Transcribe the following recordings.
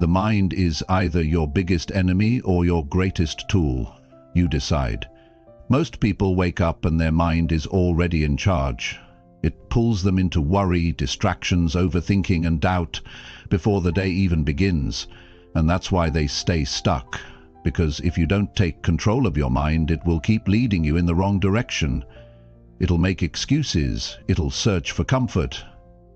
The mind is either your biggest enemy or your greatest tool. You decide. Most people wake up and their mind is already in charge. It pulls them into worry, distractions, overthinking and doubt before the day even begins. And that's why they stay stuck. Because if you don't take control of your mind, it will keep leading you in the wrong direction. It'll make excuses. It'll search for comfort.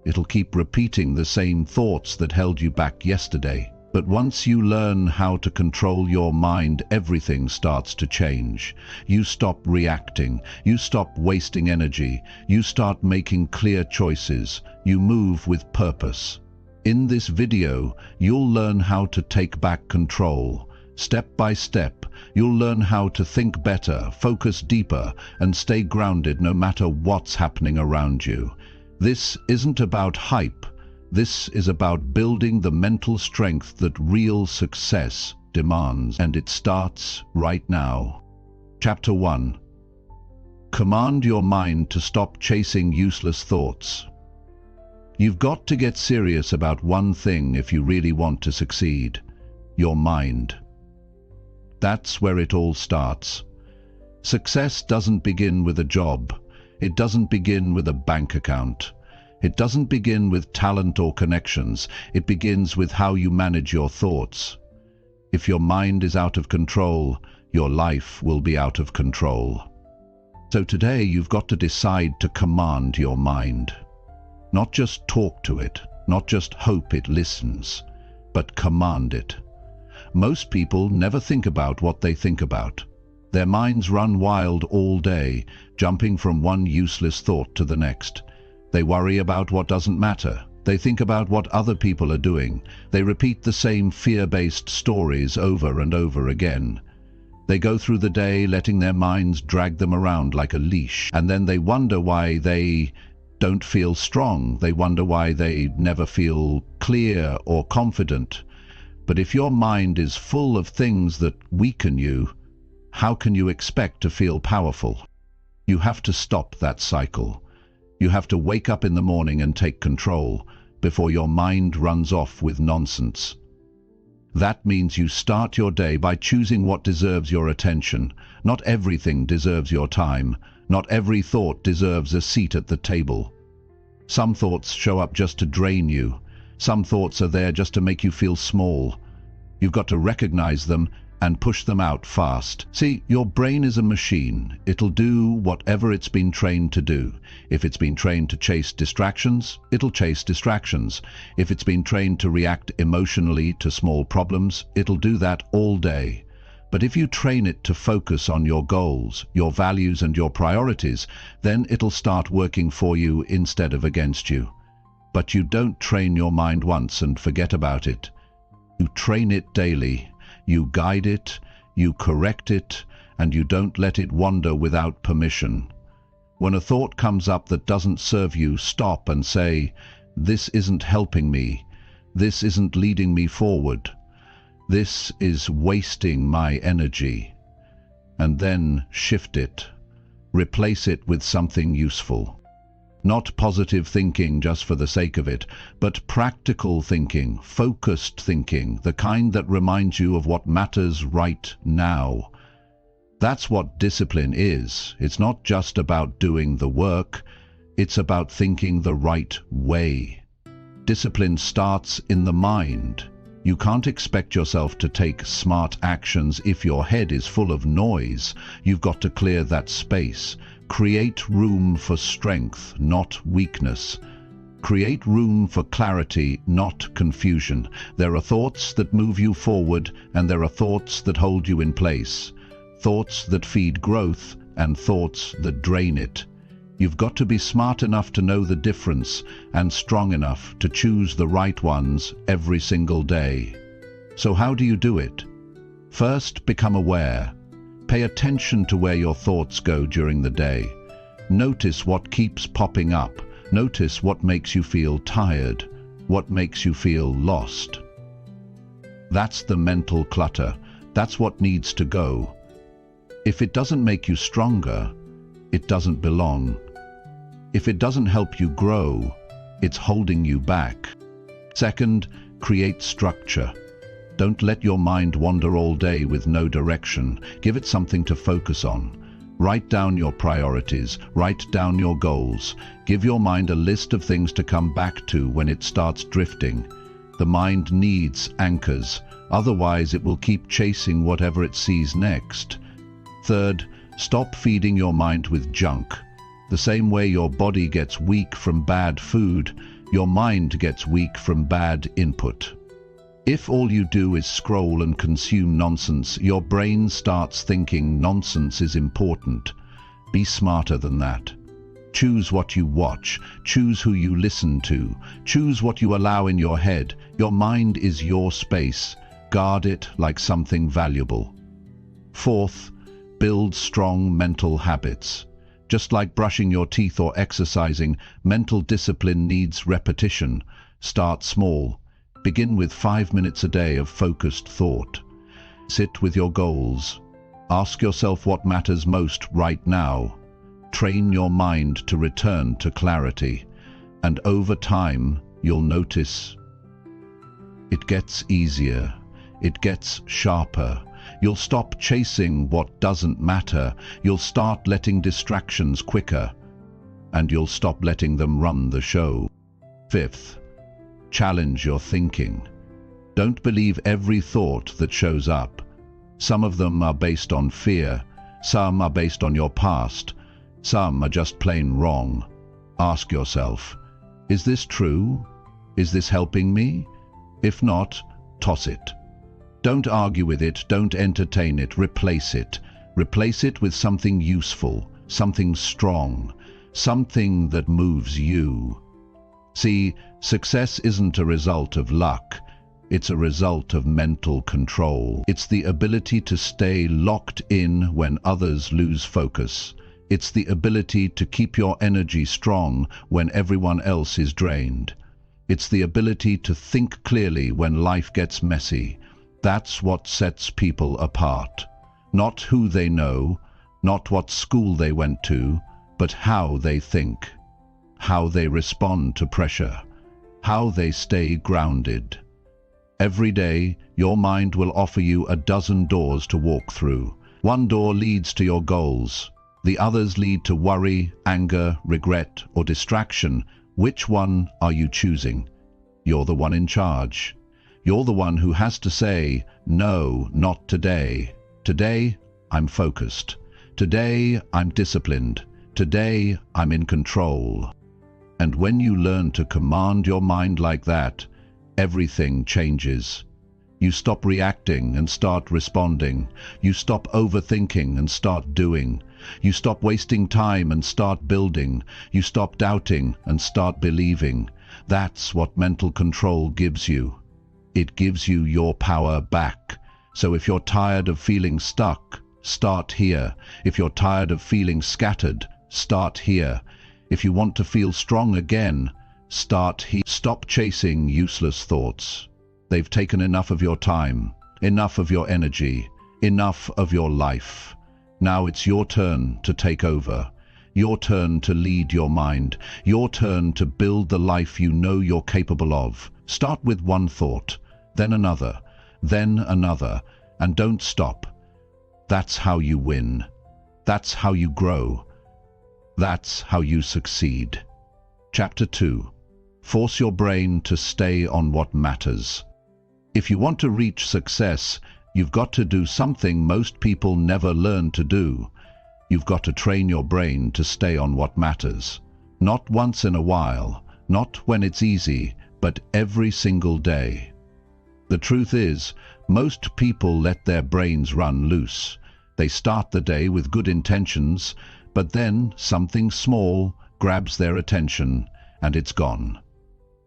It'll keep repeating the same thoughts that held you back yesterday. But once you learn how to control your mind, everything starts to change. You stop reacting. You stop wasting energy. You start making clear choices. You move with purpose. In this video, you'll learn how to take back control. Step by step, you'll learn how to think better, focus deeper, and stay grounded no matter what's happening around you. This isn't about hype. This is about building the mental strength that real success demands, and it starts right now. Chapter 1. Command your mind to stop chasing useless thoughts. You've got to get serious about one thing if you really want to succeed: your mind. That's where it all starts. Success doesn't begin with a job. It doesn't begin with a bank account. It doesn't begin with talent or connections. It begins with how you manage your thoughts. If your mind is out of control, your life will be out of control. So today you've got to decide to command your mind. Not just talk to it, not just hope it listens, but command it. Most people never think about what they think about. Their minds run wild all day, jumping from one useless thought to the next. They worry about what doesn't matter. They think about what other people are doing. They repeat the same fear-based stories over and over again. They go through the day letting their minds drag them around like a leash, and then they wonder why they don't feel strong. They wonder why they never feel clear or confident. But if your mind is full of things that weaken you, how can you expect to feel powerful? You have to stop that cycle. You have to wake up in the morning and take control before your mind runs off with nonsense. That means you start your day by choosing what deserves your attention. Not everything deserves your time. Not every thought deserves a seat at the table. Some thoughts show up just to drain you. Some thoughts are there just to make you feel small. You've got to recognize them and push them out fast. See, your brain is a machine. It'll do whatever it's been trained to do. If it's been trained to chase distractions, it'll chase distractions. If it's been trained to react emotionally to small problems, it'll do that all day. But if you train it to focus on your goals, your values and your priorities, then it'll start working for you instead of against you. But you don't train your mind once and forget about it. You train it daily. You guide it, you correct it, and you don't let it wander without permission. When a thought comes up that doesn't serve you, stop and say, "This isn't helping me. This isn't leading me forward. This is wasting my energy." And then shift it. Replace it with something useful. Not positive thinking just for the sake of it, but practical thinking, focused thinking, the kind that reminds you of what matters right now. That's what discipline is. It's not just about doing the work, it's about thinking the right way. Discipline starts in the mind. You can't expect yourself to take smart actions if your head is full of noise. You've got to clear that space. Create room for strength, not weakness. Create room for clarity, not confusion. There are thoughts that move you forward, and there are thoughts that hold you in place. Thoughts that feed growth, and thoughts that drain it. You've got to be smart enough to know the difference, and strong enough to choose the right ones every single day. So how do you do it? First, become aware. Pay attention to where your thoughts go during the day. Notice what keeps popping up. Notice what makes you feel tired, what makes you feel lost. That's the mental clutter. That's what needs to go. If it doesn't make you stronger, it doesn't belong. If it doesn't help you grow, it's holding you back. Second, create structure. Don't let your mind wander all day with no direction. Give it something to focus on. Write down your priorities, write down your goals. Give your mind a list of things to come back to when it starts drifting. The mind needs anchors, otherwise it will keep chasing whatever it sees next. Third, stop feeding your mind with junk. The same way your body gets weak from bad food, your mind gets weak from bad input. If all you do is scroll and consume nonsense, your brain starts thinking nonsense is important. Be smarter than that. Choose what you watch, choose who you listen to, choose what you allow in your head. Your mind is your space. Guard it like something valuable. Fourth, build strong mental habits. Just like brushing your teeth or exercising, mental discipline needs repetition. Start small. Begin with 5 minutes a day of focused thought. Sit with your goals. Ask yourself what matters most right now. Train your mind to return to clarity. And over time, you'll notice it gets easier. It gets sharper. You'll stop chasing what doesn't matter. You'll start letting distractions quicker. And you'll stop letting them run the show. Fifth, challenge your thinking. Don't believe every thought that shows up. Some of them are based on fear. Some are based on your past. Some are just plain wrong. Ask yourself, is this true? Is this helping me? If not, toss it. Don't argue with it, don't entertain it, replace it. Replace it with something useful, something strong, something that moves you. See, success isn't a result of luck. It's a result of mental control. It's the ability to stay locked in when others lose focus. It's the ability to keep your energy strong when everyone else is drained. It's the ability to think clearly when life gets messy. That's what sets people apart. Not who they know, not what school they went to, but how they think. How they respond to pressure, how they stay grounded. Every day, your mind will offer you a dozen doors to walk through. One door leads to your goals. The others lead to worry, anger, regret, or distraction. Which one are you choosing? You're the one in charge. You're the one who has to say, no, not today. Today, I'm focused. Today, I'm disciplined. Today, I'm in control. And when you learn to command your mind like that, everything changes. You stop reacting and start responding. You stop overthinking and start doing. You stop wasting time and start building. You stop doubting and start believing. That's what mental control gives you. It gives you your power back. So if you're tired of feeling stuck, start here. If you're tired of feeling scattered, start here. If you want to feel strong again, start here. Stop chasing useless thoughts. They've taken enough of your time, enough of your energy, enough of your life. Now it's your turn to take over. Your turn to lead your mind. Your turn to build the life you know you're capable of. Start with one thought, then another, and don't stop. That's how you win. That's how you grow. That's how you succeed. Chapter 2. Force your brain to stay on what matters. If you want to reach success, you've got to do something most people never learn to do. You've got to train your brain to stay on what matters. Not once in a while, not when it's easy, but every single day. The truth is, most people let their brains run loose. They start the day with good intentions, but then something small grabs their attention and it's gone.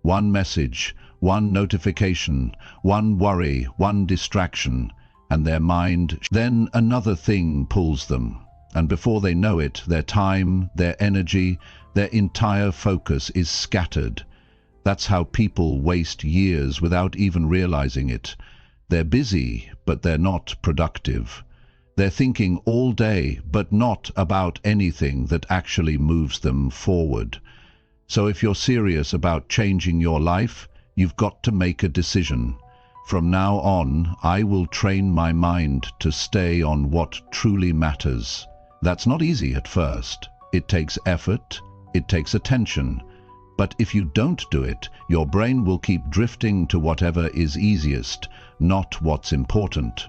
One message, one notification, one worry, one distraction, and their mind, then another thing pulls them. And before they know it, their time, their energy, their entire focus is scattered. That's how people waste years without even realizing it. They're busy, but they're not productive. They're thinking all day, but not about anything that actually moves them forward. So if you're serious about changing your life, you've got to make a decision. From now on, I will train my mind to stay on what truly matters. That's not easy at first. It takes effort, it takes attention. But if you don't do it, your brain will keep drifting to whatever is easiest, not what's important.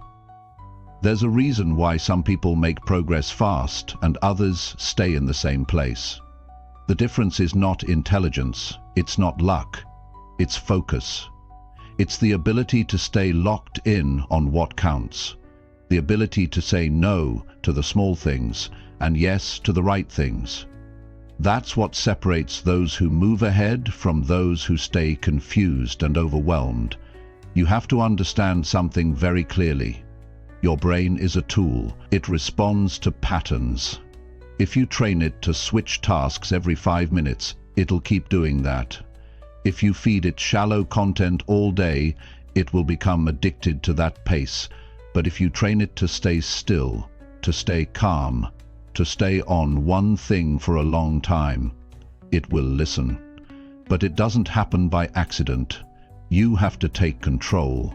There's a reason why some people make progress fast and others stay in the same place. The difference is not intelligence, it's not luck, it's focus. It's the ability to stay locked in on what counts. The ability to say no to the small things and yes to the right things. That's what separates those who move ahead from those who stay confused and overwhelmed. You have to understand something very clearly. Your brain is a tool. It responds to patterns. If you train it to switch tasks every 5 minutes, it'll keep doing that. If you feed it shallow content all day, it will become addicted to that pace. But if you train it to stay still, to stay calm, to stay on one thing for a long time, it will listen. But it doesn't happen by accident. You have to take control.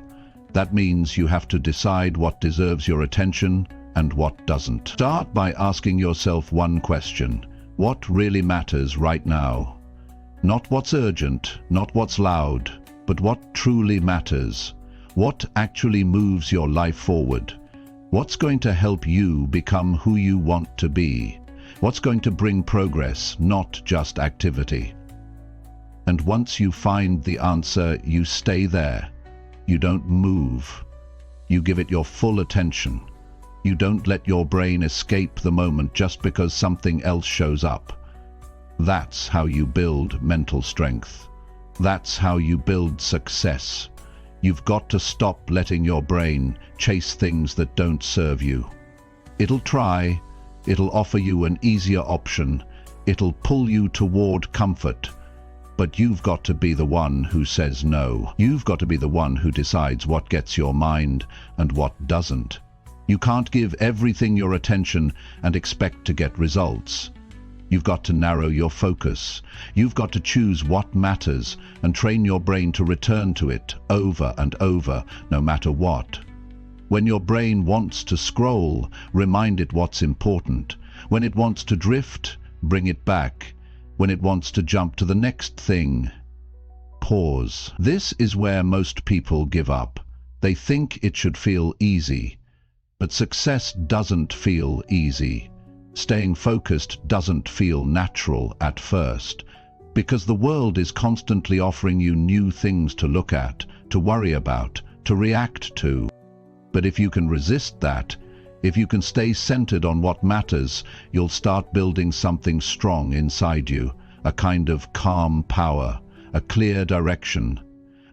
That means you have to decide what deserves your attention and what doesn't. Start by asking yourself one question. What really matters right now? Not what's urgent, not what's loud, but what truly matters. What actually moves your life forward? What's going to help you become who you want to be? What's going to bring progress, not just activity? And once you find the answer, you stay there. You don't move. You give it your full attention. You don't let your brain escape the moment just because something else shows up. That's how you build mental strength. That's how you build success. You've got to stop letting your brain chase things that don't serve you. It'll try, it'll offer you an easier option, it'll pull you toward comfort. But you've got to be the one who says no. You've got to be the one who decides what gets your mind and what doesn't. You can't give everything your attention and expect to get results. You've got to narrow your focus. You've got to choose what matters and train your brain to return to it over and over, no matter what. When your brain wants to scroll, remind it what's important. When it wants to drift, bring it back. When it wants to jump to the next thing, pause. This is where most people give up. They think it should feel easy. But success doesn't feel easy. Staying focused doesn't feel natural at first, because the world is constantly offering you new things to look at, to worry about, to react to. But if you can resist that, if you can stay centered on what matters, you'll start building something strong inside you, a kind of calm power, a clear direction.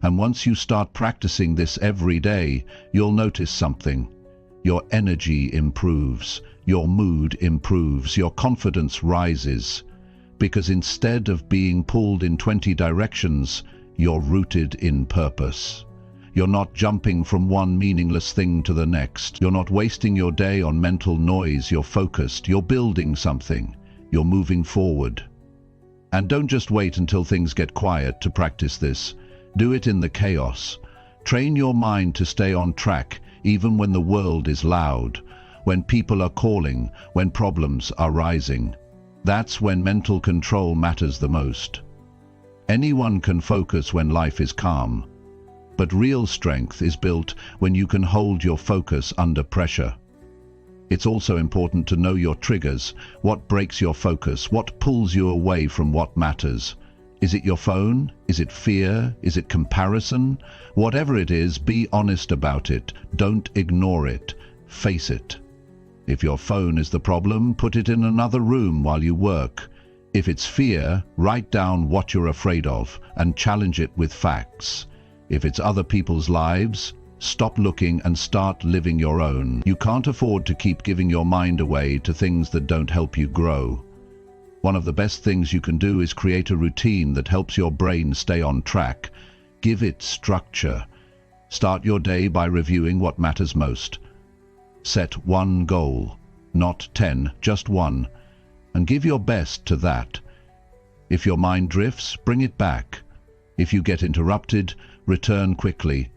And once you start practicing this every day, you'll notice something. Your energy improves. Your mood improves, your confidence rises, because instead of being pulled in 20 directions, you're rooted in purpose. You're not jumping from one meaningless thing to the next. You're not wasting your day on mental noise. You're focused. You're building something. You're moving forward. And don't just wait until things get quiet to practice this. Do it in the chaos. Train your mind to stay on track, even when the world is loud. When people are calling, when problems are rising. That's when mental control matters the most. Anyone can focus when life is calm, but real strength is built when you can hold your focus under pressure. It's also important to know your triggers, what breaks your focus, what pulls you away from what matters. Is it your phone? Is it fear? Is it comparison? Whatever it is, be honest about it. Don't ignore it. Face it. If your phone is the problem, put it in another room while you work. If it's fear, write down what you're afraid of and challenge it with facts. If it's other people's lives, stop looking and start living your own. You can't afford to keep giving your mind away to things that don't help you grow. One of the best things you can do is create a routine that helps your brain stay on track. Give it structure. Start your day by reviewing what matters most. Set one goal, not 10, just one, and give your best to that. If your mind drifts, bring it back. If you get interrupted, return quickly.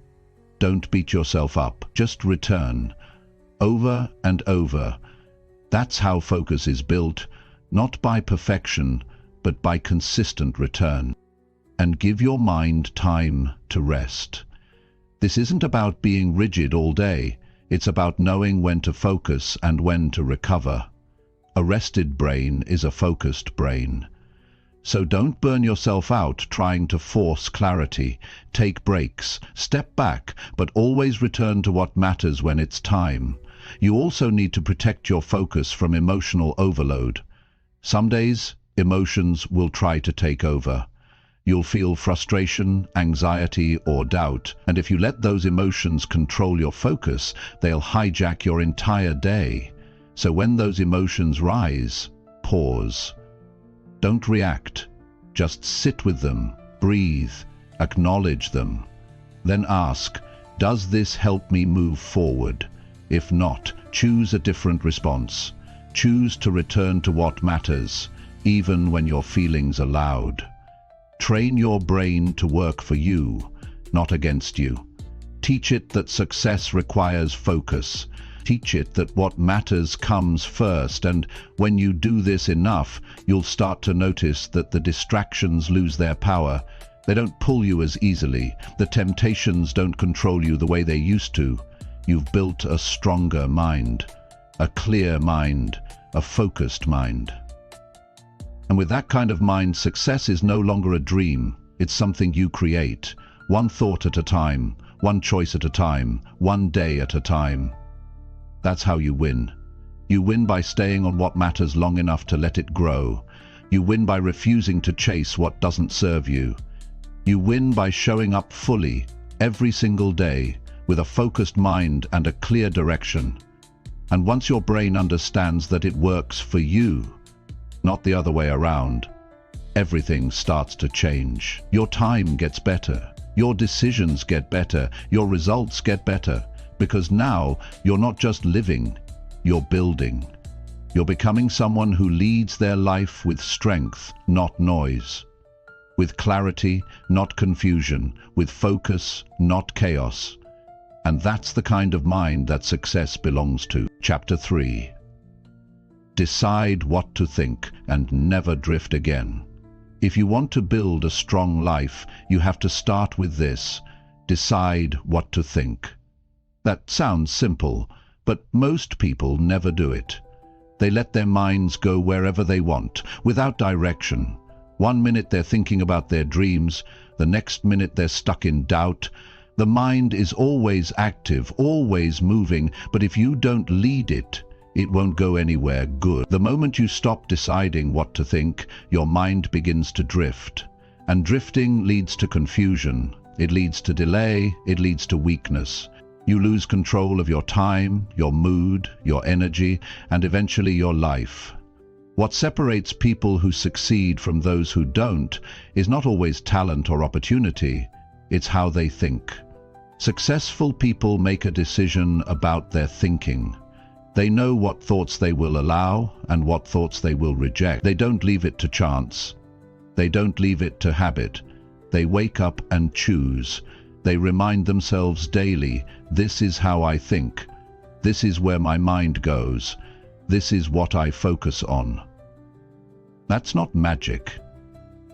Don't beat yourself up. Just return. Over and over. That's how focus is built, not by perfection, but by consistent return. And give your mind time to rest. This isn't about being rigid all day. It's about knowing when to focus and when to recover. A rested brain is a focused brain. So don't burn yourself out trying to force clarity. Take breaks, step back, but always return to what matters when it's time. You also need to protect your focus from emotional overload. Some days, emotions will try to take over. You'll feel frustration, anxiety, or doubt, and if you let those emotions control your focus, they'll hijack your entire day. So when those emotions rise, pause. Don't react. Just sit with them, breathe, acknowledge them. Then ask, does this help me move forward? If not, choose a different response. Choose to return to what matters, even when your feelings are loud. Train your brain to work for you, not against you. Teach it that success requires focus. Teach it that what matters comes first, and when you do this enough, you'll start to notice that the distractions lose their power. They don't pull you as easily. The temptations don't control you the way they used to. You've built a stronger mind, a clear mind, a focused mind. And with that kind of mind, success is no longer a dream. It's something you create, one thought at a time, one choice at a time, one day at a time. That's how you win. You win by staying on what matters long enough to let it grow. You win by refusing to chase what doesn't serve you. You win by showing up fully, every single day, with a focused mind and a clear direction. And once your brain understands that it works for you, not the other way around, everything starts to change. Your time gets better, your decisions get better, your results get better, because now you're not just living, you're building. You're becoming someone who leads their life with strength, not noise, with clarity, not confusion, with focus, not chaos. And that's the kind of mind that success belongs to. Chapter 3. Decide what to think and never drift again. If you want to build a strong life, you have to start with this. Decide what to think. That sounds simple, but most people never do it. They let their minds go wherever they want, without direction. One minute they're thinking about their dreams, the next minute they're stuck in doubt. The mind is always active, always moving, but if you don't lead it, it won't go anywhere good. The moment you stop deciding what to think, your mind begins to drift. And drifting leads to confusion. It leads to delay, it leads to weakness. You lose control of your time, your mood, your energy, and eventually your life. What separates people who succeed from those who don't is not always talent or opportunity, it's how they think. Successful people make a decision about their thinking. They know what thoughts they will allow and what thoughts they will reject. They don't leave it to chance. They don't leave it to habit. They wake up and choose. They remind themselves daily, this is how I think. This is where my mind goes. This is what I focus on. That's not magic.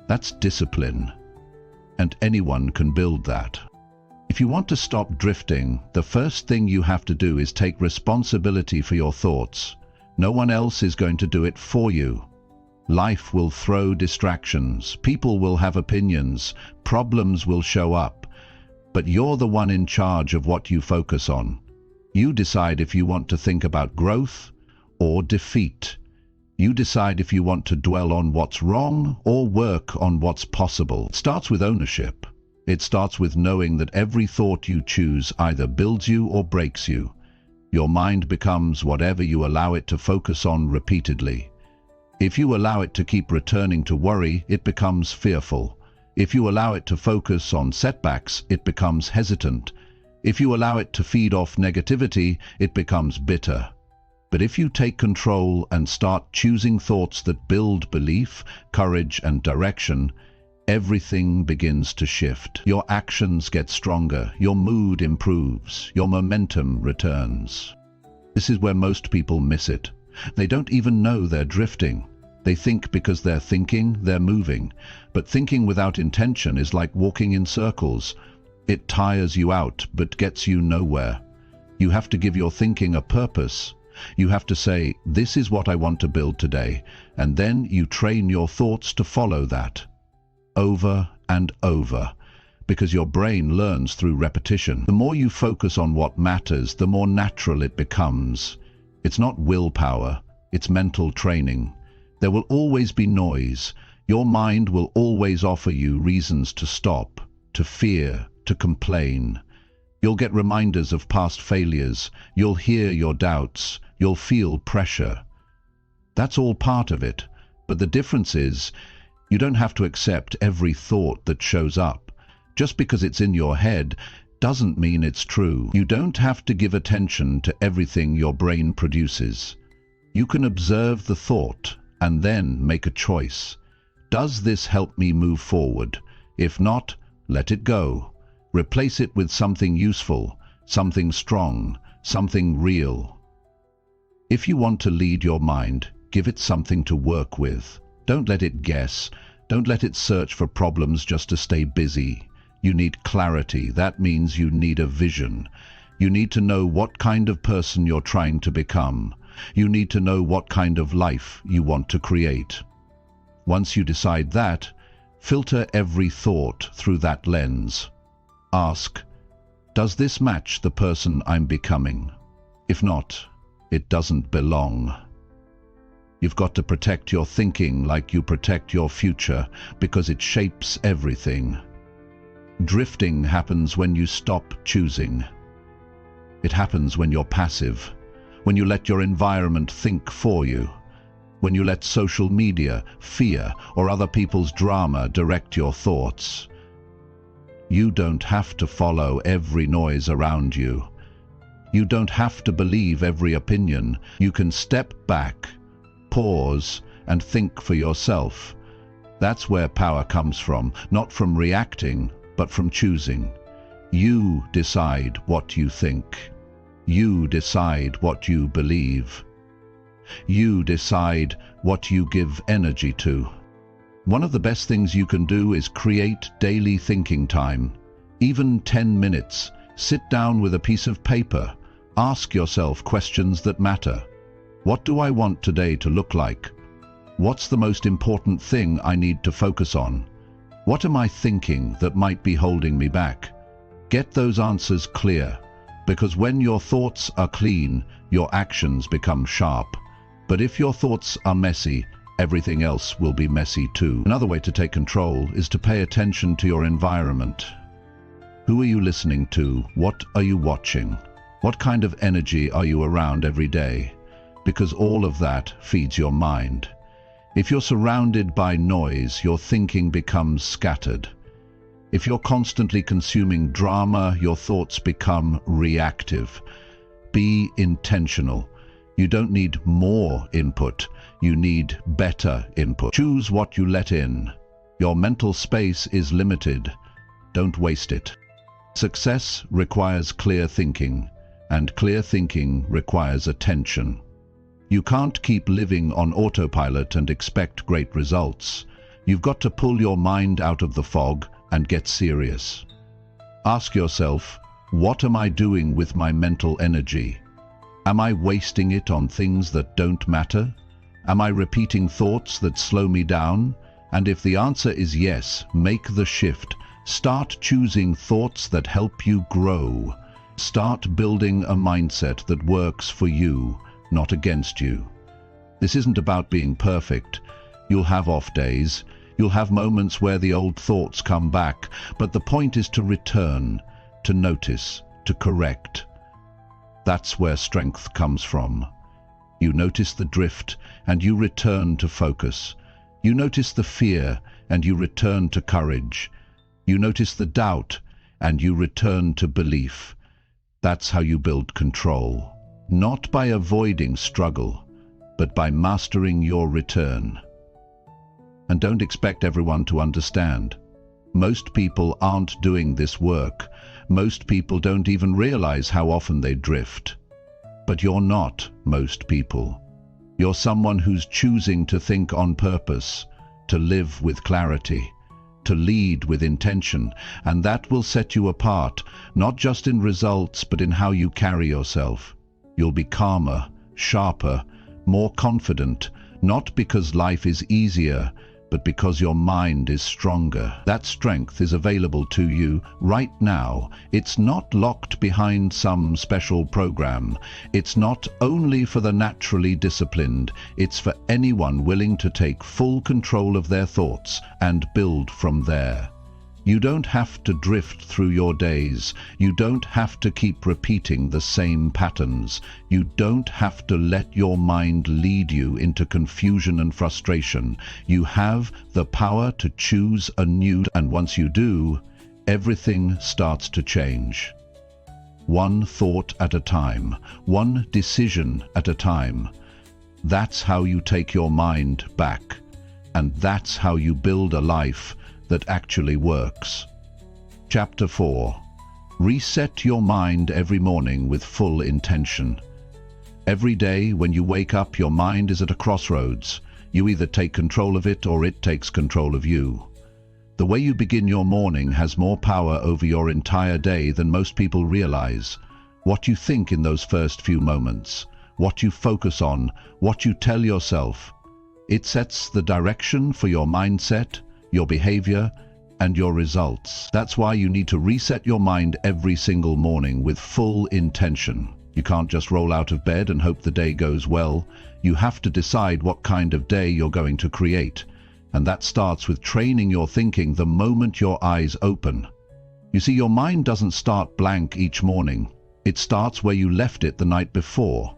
That's discipline. And anyone can build that. If you want to stop drifting, the first thing you have to do is take responsibility for your thoughts. No one else is going to do it for you. Life will throw distractions, people will have opinions, problems will show up. But you're the one in charge of what you focus on. You decide if you want to think about growth or defeat. You decide if you want to dwell on what's wrong or work on what's possible. It starts with ownership. It starts with knowing that every thought you choose either builds you or breaks you. Your mind becomes whatever you allow it to focus on repeatedly. If you allow it to keep returning to worry, it becomes fearful. If you allow it to focus on setbacks, it becomes hesitant. If you allow it to feed off negativity, it becomes bitter. But if you take control and start choosing thoughts that build belief, courage, and direction, everything begins to shift. Your actions get stronger, your mood improves, your momentum returns. This is where most people miss it. They don't even know they're drifting. They think because they're thinking, they're moving. But thinking without intention is like walking in circles. It tires you out, but gets you nowhere. You have to give your thinking a purpose. You have to say, this is what I want to build today, and then you train your thoughts to follow that. Over and over. Because your brain learns through repetition. The more you focus on what matters, the more natural it becomes. It's not willpower, it's mental training. There will always be noise. Your mind will always offer you reasons to stop, to fear, to complain. You'll get reminders of past failures. You'll hear your doubts. You'll feel pressure. That's all part of it. But the difference is, you don't have to accept every thought that shows up. Just because it's in your head doesn't mean it's true. You don't have to give attention to everything your brain produces. You can observe the thought and then make a choice. Does this help me move forward? If not, let it go. Replace it with something useful, something strong, something real. If you want to lead your mind, give it something to work with. Don't let it guess. Don't let it search for problems just to stay busy. You need clarity. That means you need a vision. You need to know what kind of person you're trying to become. You need to know what kind of life you want to create. Once you decide that, filter every thought through that lens. Ask, does this match the person I'm becoming? If not, it doesn't belong. You've got to protect your thinking like you protect your future, because it shapes everything. Drifting happens when you stop choosing. It happens when you're passive, when you let your environment think for you, when you let social media, fear, or other people's drama direct your thoughts. You don't have to follow every noise around you. You don't have to believe every opinion. You can step back, pause, and think for yourself. That's where power comes from, not from reacting, but from choosing. You decide what you think. You decide what you believe. You decide what you give energy to. One of the best things you can do is create daily thinking time. Even 10 minutes. Sit down with a piece of paper. Ask yourself questions that matter. What do I want today to look like? What's the most important thing I need to focus on? What am I thinking that might be holding me back? Get those answers clear, because when your thoughts are clean, your actions become sharp. But if your thoughts are messy, everything else will be messy too. Another way to take control is to pay attention to your environment. Who are you listening to? What are you watching? What kind of energy are you around every day? Because all of that feeds your mind. If you're surrounded by noise, your thinking becomes scattered. If you're constantly consuming drama, your thoughts become reactive. Be intentional. You don't need more input. You need better input. Choose what you let in. Your mental space is limited. Don't waste it. Success requires clear thinking, and clear thinking requires attention. You can't keep living on autopilot and expect great results. You've got to pull your mind out of the fog and get serious. Ask yourself, what am I doing with my mental energy? Am I wasting it on things that don't matter? Am I repeating thoughts that slow me down? And if the answer is yes, make the shift. Start choosing thoughts that help you grow. Start building a mindset that works for you, not against you. This isn't about being perfect. You'll have off days. You'll have moments where the old thoughts come back, but the point is to return, to notice, to correct. That's where strength comes from. You notice the drift and you return to focus. You notice the fear and you return to courage. You notice the doubt and you return to belief. That's how you build control. Not by avoiding struggle, but by mastering your return. And don't expect everyone to understand. Most people aren't doing this work. Most people don't even realize how often they drift. But you're not most people. You're someone who's choosing to think on purpose, to live with clarity, to lead with intention, and that will set you apart, not just in results, but in how you carry yourself. You'll be calmer, sharper, more confident, not because life is easier, but because your mind is stronger. That strength is available to you right now. It's not locked behind some special program. It's not only for the naturally disciplined. It's for anyone willing to take full control of their thoughts and build from there. You don't have to drift through your days. You don't have to keep repeating the same patterns. You don't have to let your mind lead you into confusion and frustration. You have the power to choose anew, and once you do, everything starts to change. One thought at a time, one decision at a time. That's how you take your mind back, and that's how you build a life that actually works. Chapter 4. Reset your mind every morning with full intention. Every day when you wake up, your mind is at a crossroads. You either take control of it or it takes control of you. The way you begin your morning has more power over your entire day than most people realize. What you think in those first few moments, what you focus on, what you tell yourself, it sets the direction for your mindset, your behavior, and your results. That's why you need to reset your mind every single morning with full intention. You can't just roll out of bed and hope the day goes well. You have to decide what kind of day you're going to create. And that starts with training your thinking the moment your eyes open. You see, your mind doesn't start blank each morning. It starts where you left it the night before.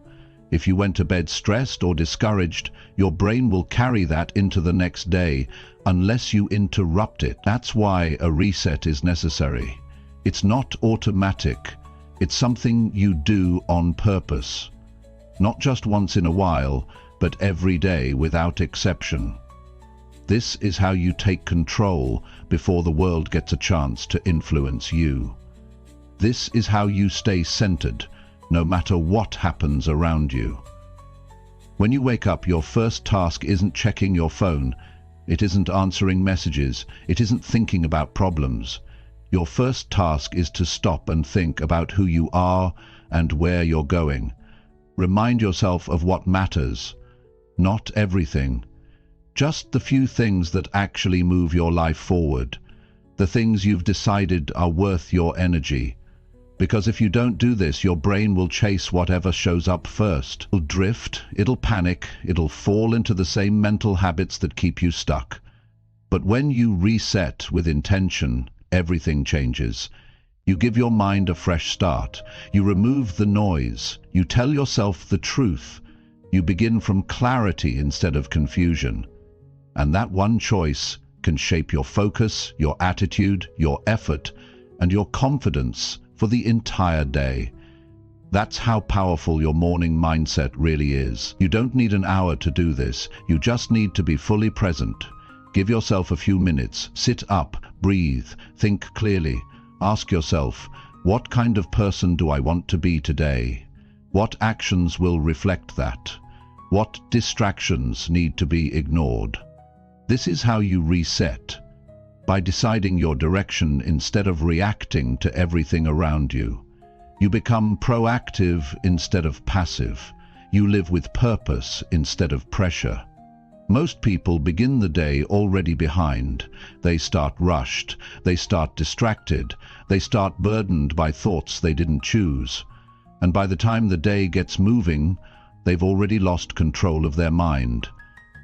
If you went to bed stressed or discouraged, your brain will carry that into the next day unless you interrupt it. That's why a reset is necessary. It's not automatic. It's something you do on purpose. Not just once in a while, but every day without exception. This is how you take control before the world gets a chance to influence you. This is how you stay centered, no matter what happens around you. When you wake up, your first task isn't checking your phone. It isn't answering messages. It isn't thinking about problems. Your first task is to stop and think about who you are and where you're going. Remind yourself of what matters. Not everything. Just the few things that actually move your life forward. The things you've decided are worth your energy. Because if you don't do this, your brain will chase whatever shows up first. It'll drift, it'll panic, it'll fall into the same mental habits that keep you stuck. But when you reset with intention, everything changes. You give your mind a fresh start. You remove the noise. You tell yourself the truth. You begin from clarity instead of confusion. And that one choice can shape your focus, your attitude, your effort, and your confidence for the entire day. That's how powerful your morning mindset really is. You don't need an hour to do this. You just need to be fully present. Give yourself a few minutes. Sit up, breathe, think clearly. Ask yourself, what kind of person do I want to be today? What actions will reflect that? What distractions need to be ignored? This is how you reset. By deciding your direction instead of reacting to everything around you. You become proactive instead of passive. You live with purpose instead of pressure. Most people begin the day already behind. They start rushed. They start distracted. They start burdened by thoughts they didn't choose. And by the time the day gets moving, they've already lost control of their mind.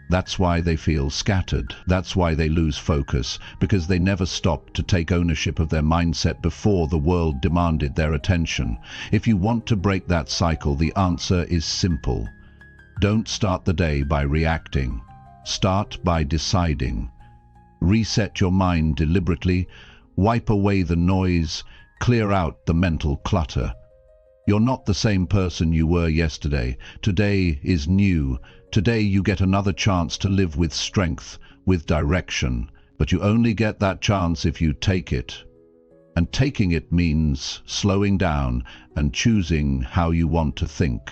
That's why they feel scattered. That's why they lose focus, because they never stopped to take ownership of their mindset before the world demanded their attention. If you want to break that cycle, the answer is simple. Don't start the day by reacting. Start by deciding. Reset your mind deliberately. Wipe away the noise. Clear out the mental clutter. You're not the same person you were yesterday. Today is new. Today you get another chance to live with strength, with direction, but you only get that chance if you take it. And taking it means slowing down and choosing how you want to think.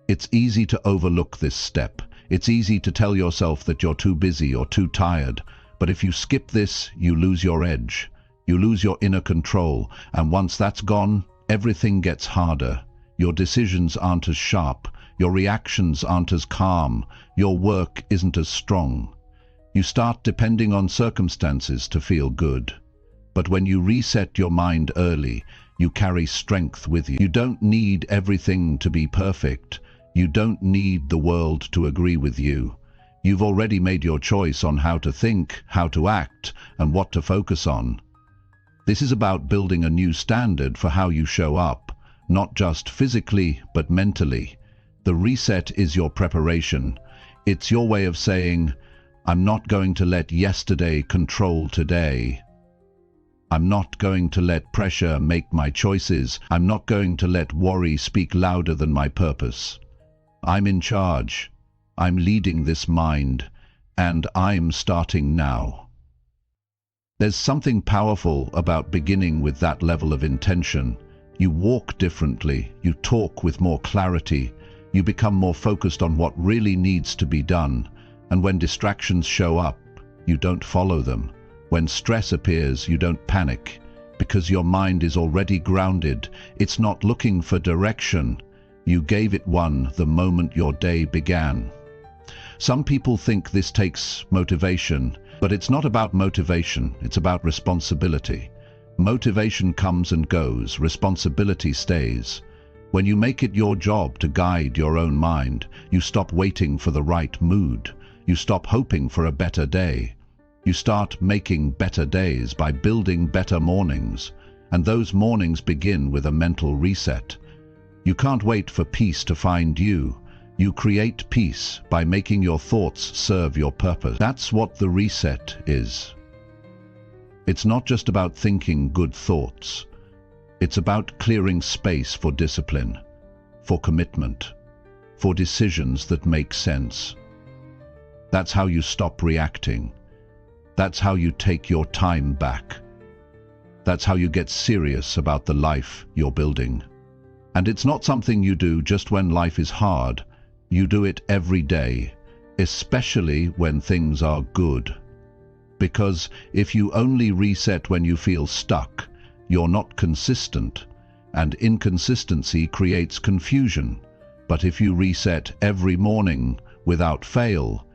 It's easy to overlook this step. It's easy to tell yourself that you're too busy or too tired, but if you skip this, you lose your edge. You lose your inner control, and once that's gone, everything gets harder. Your decisions aren't as sharp, your reactions aren't as calm, your work isn't as strong. You start depending on circumstances to feel good. But when you reset your mind early, you carry strength with you. You don't need everything to be perfect. You don't need the world to agree with you. You've already made your choice on how to think, how to act, and what to focus on. This is about building a new standard for how you show up, not just physically, but mentally. The reset is your preparation. It's your way of saying, I'm not going to let yesterday control today. I'm not going to let pressure make my choices. I'm not going to let worry speak louder than my purpose. I'm in charge. I'm leading this mind, and I'm starting now. There's something powerful about beginning with that level of intention. You walk differently, you talk with more clarity, you become more focused on what really needs to be done, and when distractions show up, you don't follow them. When stress appears, you don't panic, because your mind is already grounded. It's not looking for direction. You gave it one the moment your day began. Some people think this takes motivation, but it's not about motivation, it's about responsibility. Motivation comes and goes, responsibility stays. When you make it your job to guide your own mind, you stop waiting for the right mood. You stop hoping for a better day. You start making better days by building better mornings, and those mornings begin with a mental reset. You can't wait for peace to find you. You create peace by making your thoughts serve your purpose. That's what the reset is. It's not just about thinking good thoughts. It's about clearing space for discipline, for commitment, for decisions that make sense. That's how you stop reacting. That's how you take your time back. That's how you get serious about the life you're building. And it's not something you do just when life is hard. You do it every day, especially when things are good. Because if you only reset when you feel stuck, you're not consistent, and inconsistency creates confusion. But if you reset every morning without fail,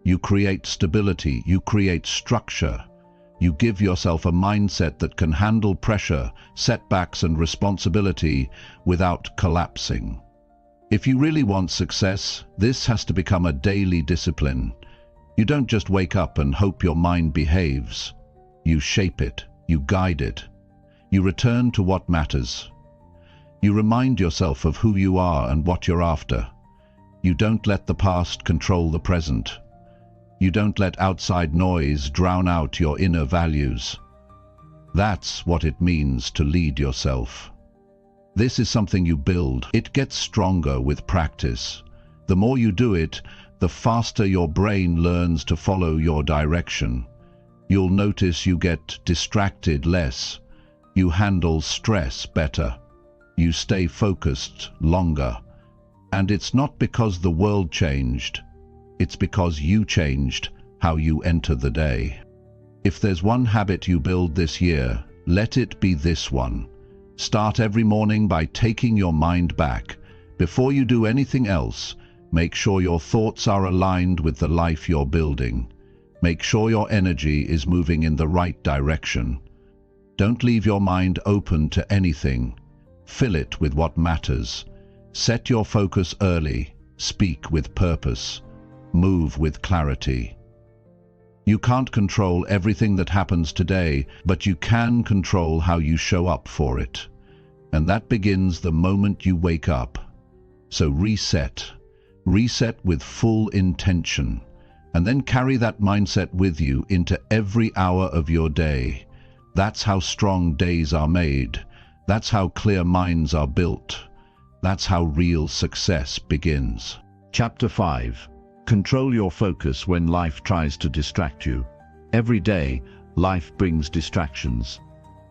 you create stability, you create structure. You give yourself a mindset that can handle pressure, setbacks, and responsibility without collapsing. If you really want success, this has to become a daily discipline. You don't just wake up and hope your mind behaves. You shape it, you guide it. You return to what matters. You remind yourself of who you are and what you're after. You don't let the past control the present. You don't let outside noise drown out your inner values. That's what it means to lead yourself. This is something you build. It gets stronger with practice. The more you do it, the faster your brain learns to follow your direction. You'll notice you get distracted less. You handle stress better. You stay focused longer. And it's not because the world changed. It's because you changed how you enter the day. If there's one habit you build this year, let it be this one. Start every morning by taking your mind back. Before you do anything else, make sure your thoughts are aligned with the life you're building. Make sure your energy is moving in the right direction. Don't leave your mind open to anything. Fill it with what matters. Set your focus early. Speak with purpose. Move with clarity. You can't control everything that happens today, but you can control how you show up for it. And that begins the moment you wake up. So reset. Reset with full intention. And then carry that mindset with you into every hour of your day. That's how strong days are made. That's how clear minds are built. That's how real success begins. Chapter 5. Control your focus when life tries to distract you. Every day, life brings distractions.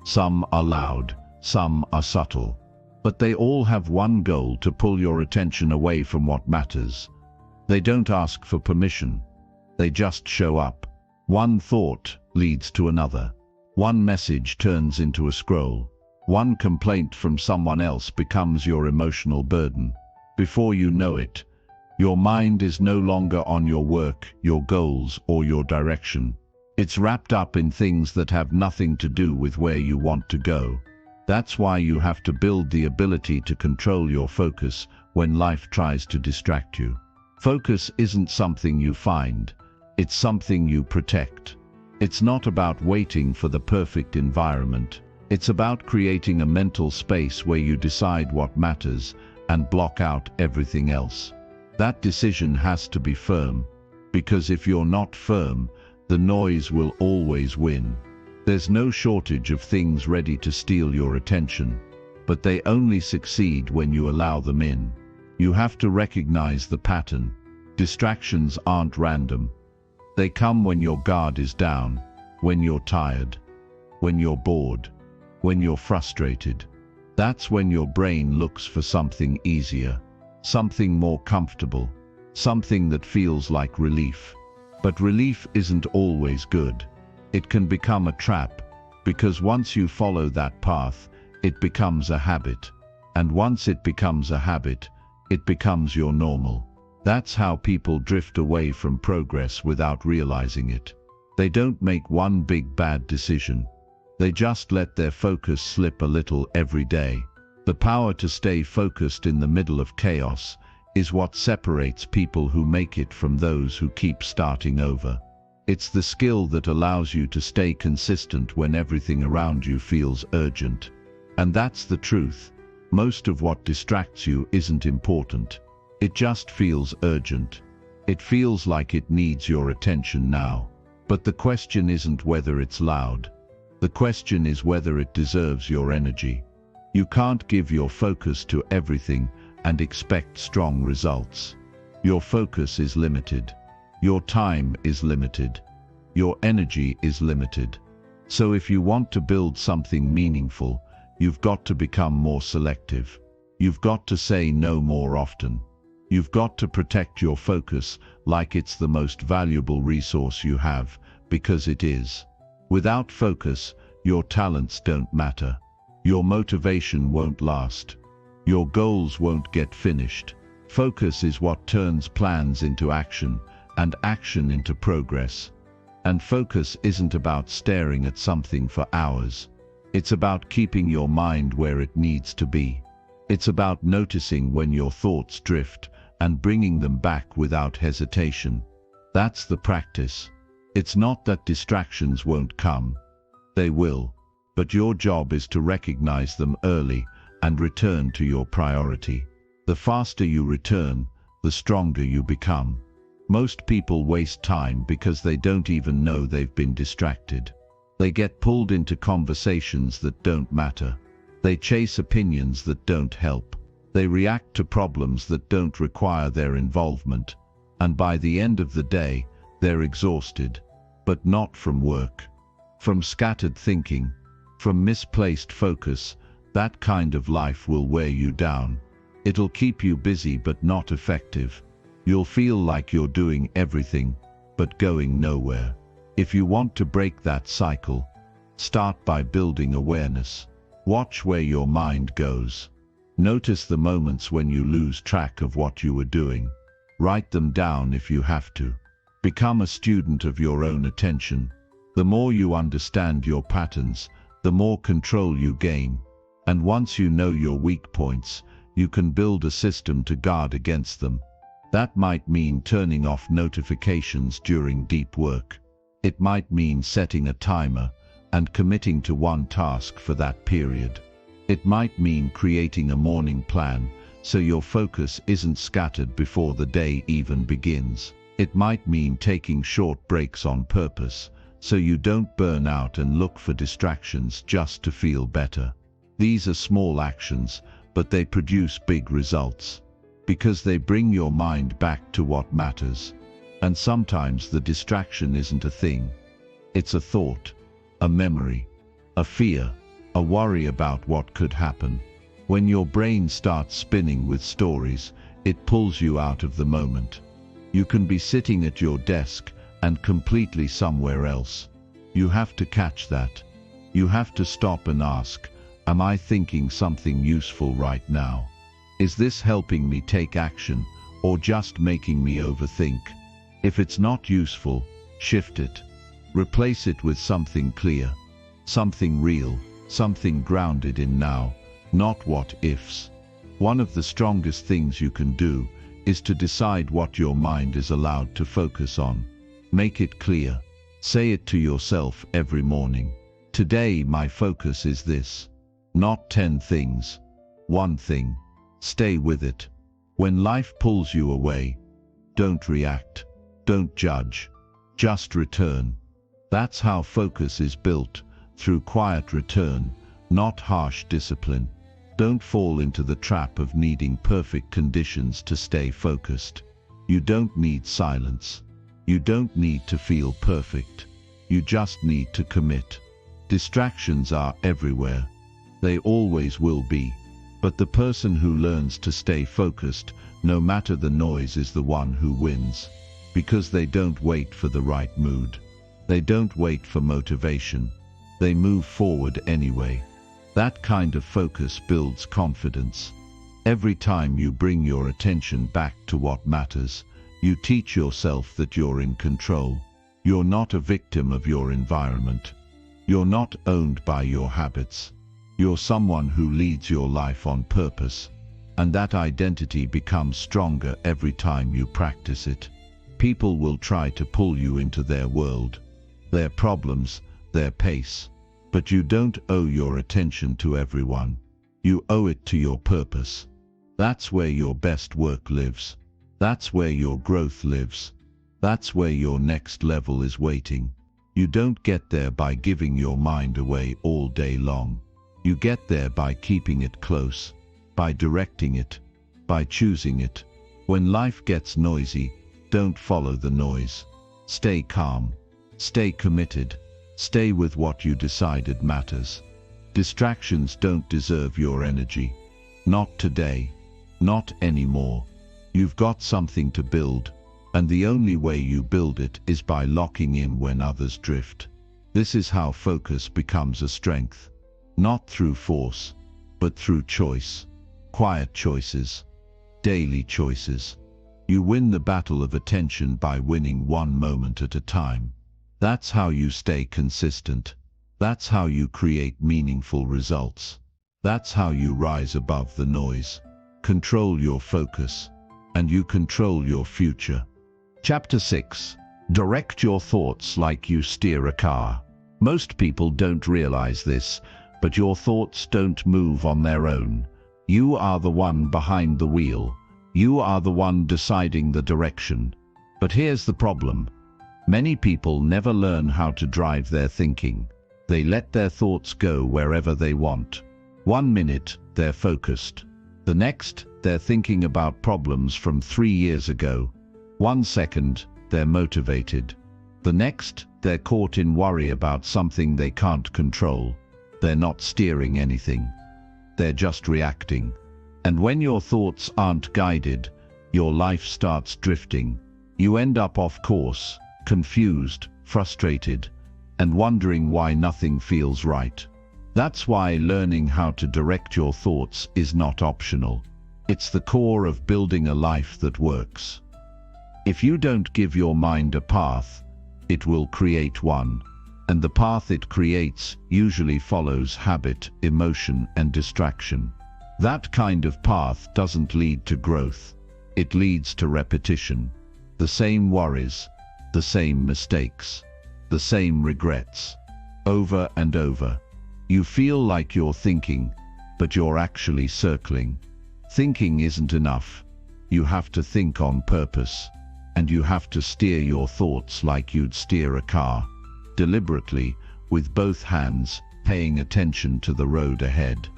Some are loud, some are subtle. But they all have one goal: to pull your attention away from what matters. They don't ask for permission. They just show up. One thought leads to another. One message turns into a scroll. One complaint from someone else becomes your emotional burden. Before you know it, your mind is no longer on your work, your goals, or your direction. It's wrapped up in things that have nothing to do with where you want to go. That's why you have to build the ability to control your focus when life tries to distract you. Focus isn't something you find, it's something you protect. It's not about waiting for the perfect environment. It's about creating a mental space where you decide what matters and block out everything else. That decision has to be firm, because if you're not firm, the noise will always win. There's no shortage of things ready to steal your attention, but they only succeed when you allow them in. You have to recognize the pattern. Distractions aren't random. They come when your guard is down, when you're tired, when you're bored, when you're frustrated. That's when your brain looks for something easier, something more comfortable, something that feels like relief. But relief isn't always good. It can become a trap, because once you follow that path, it becomes a habit. And once it becomes a habit, it becomes your normal. That's how people drift away from progress without realizing it. They don't make one big bad decision. They just let their focus slip a little every day. The power to stay focused in the middle of chaos is what separates people who make it from those who keep starting over. It's the skill that allows you to stay consistent when everything around you feels urgent. And that's the truth. Most of what distracts you isn't important. It just feels urgent. It feels like it needs your attention now. But the question isn't whether it's loud. The question is whether it deserves your energy. You can't give your focus to everything and expect strong results. Your focus is limited. Your time is limited. Your energy is limited. So if you want to build something meaningful, you've got to become more selective. You've got to say no more often. You've got to protect your focus like it's the most valuable resource you have, because it is. Without focus, your talents don't matter. Your motivation won't last. Your goals won't get finished. Focus is what turns plans into action, and action into progress. And focus isn't about staring at something for hours. It's about keeping your mind where it needs to be. It's about noticing when your thoughts drift and bringing them back without hesitation. That's the practice. It's not that distractions won't come. They will. But your job is to recognize them early and return to your priority. The faster you return, the stronger you become. Most people waste time because they don't even know they've been distracted. They get pulled into conversations that don't matter. They chase opinions that don't help. They react to problems that don't require their involvement. And by the end of the day, they're exhausted. But not from work. From scattered thinking. From misplaced focus. That kind of life will wear you down. It'll keep you busy but not effective. You'll feel like you're doing everything, but going nowhere. If you want to break that cycle, start by building awareness. Watch where your mind goes. Notice the moments when you lose track of what you were doing. Write them down if you have to. Become a student of your own attention. The more you understand your patterns, the more control you gain. And once you know your weak points, you can build a system to guard against them. That might mean turning off notifications during deep work. It might mean setting a timer and committing to one task for that period. It might mean creating a morning plan so your focus isn't scattered before the day even begins. It might mean taking short breaks on purpose so you don't burn out and look for distractions just to feel better. These are small actions, but they produce big results, because they bring your mind back to what matters. And sometimes the distraction isn't a thing. It's a thought, a memory, a fear, a worry about what could happen. When your brain starts spinning with stories, it pulls you out of the moment. You can be sitting at your desk and completely somewhere else. You have to catch that. You have to stop and ask, am I thinking something useful right now? Is this helping me take action or just making me overthink? If it's not useful, shift it. Replace it with something clear, something real, something grounded in now, not what ifs. One of the strongest things you can do is to decide what your mind is allowed to focus on. Make it clear. Say it to yourself every morning. Today my focus is this. Not 10 things. One thing. Stay with it. When life pulls you away, don't react. Don't judge. Just return. That's how focus is built, through quiet return, not harsh discipline. Don't fall into the trap of needing perfect conditions to stay focused. You don't need silence. You don't need to feel perfect. You just need to commit. Distractions are everywhere. They always will be. But the person who learns to stay focused, no matter the noise, is the one who wins. Because they don't wait for the right mood. They don't wait for motivation. They move forward anyway. That kind of focus builds confidence. Every time you bring your attention back to what matters, you teach yourself that you're in control. You're not a victim of your environment. You're not owned by your habits. You're someone who leads your life on purpose. And that identity becomes stronger every time you practice it. People will try to pull you into their world, their problems, their pace. But you don't owe your attention to everyone. You owe it to your purpose. That's where your best work lives. That's where your growth lives. That's where your next level is waiting. You don't get there by giving your mind away all day long. You get there by keeping it close, by directing it, by choosing it. When life gets noisy, don't follow the noise. Stay calm. Stay committed. Stay with what you decided matters. Distractions don't deserve your energy. Not today. Not anymore. You've got something to build, and the only way you build it is by locking in when others drift. This is how focus becomes a strength. Not through force, but through choice. Quiet choices. Daily choices. You win the battle of attention by winning one moment at a time. That's how you stay consistent. That's how you create meaningful results. That's how you rise above the noise. Control your focus, and you control your future. Chapter 6. Direct your thoughts like you steer a car. Most people don't realize this, but your thoughts don't move on their own. You are the one behind the wheel. You are the one deciding the direction. But here's the problem. Many people never learn how to drive their thinking. They let their thoughts go wherever they want. 1 minute, they're focused. The next, they're thinking about problems from 3 years ago. 1 second, they're motivated. The next, they're caught in worry about something they can't control. They're not steering anything. They're just reacting. And when your thoughts aren't guided, your life starts drifting. You end up off course, confused, frustrated, and wondering why nothing feels right. That's why learning how to direct your thoughts is not optional. It's the core of building a life that works. If you don't give your mind a path, it will create one. And the path it creates usually follows habit, emotion, and distraction. That kind of path doesn't lead to growth. It leads to repetition. The same worries, the same mistakes, the same regrets. Over and over. You feel like you're thinking, but you're actually circling. Thinking isn't enough. You have to think on purpose. And you have to steer your thoughts like you'd steer a car. Deliberately, with both hands, paying attention to the road ahead.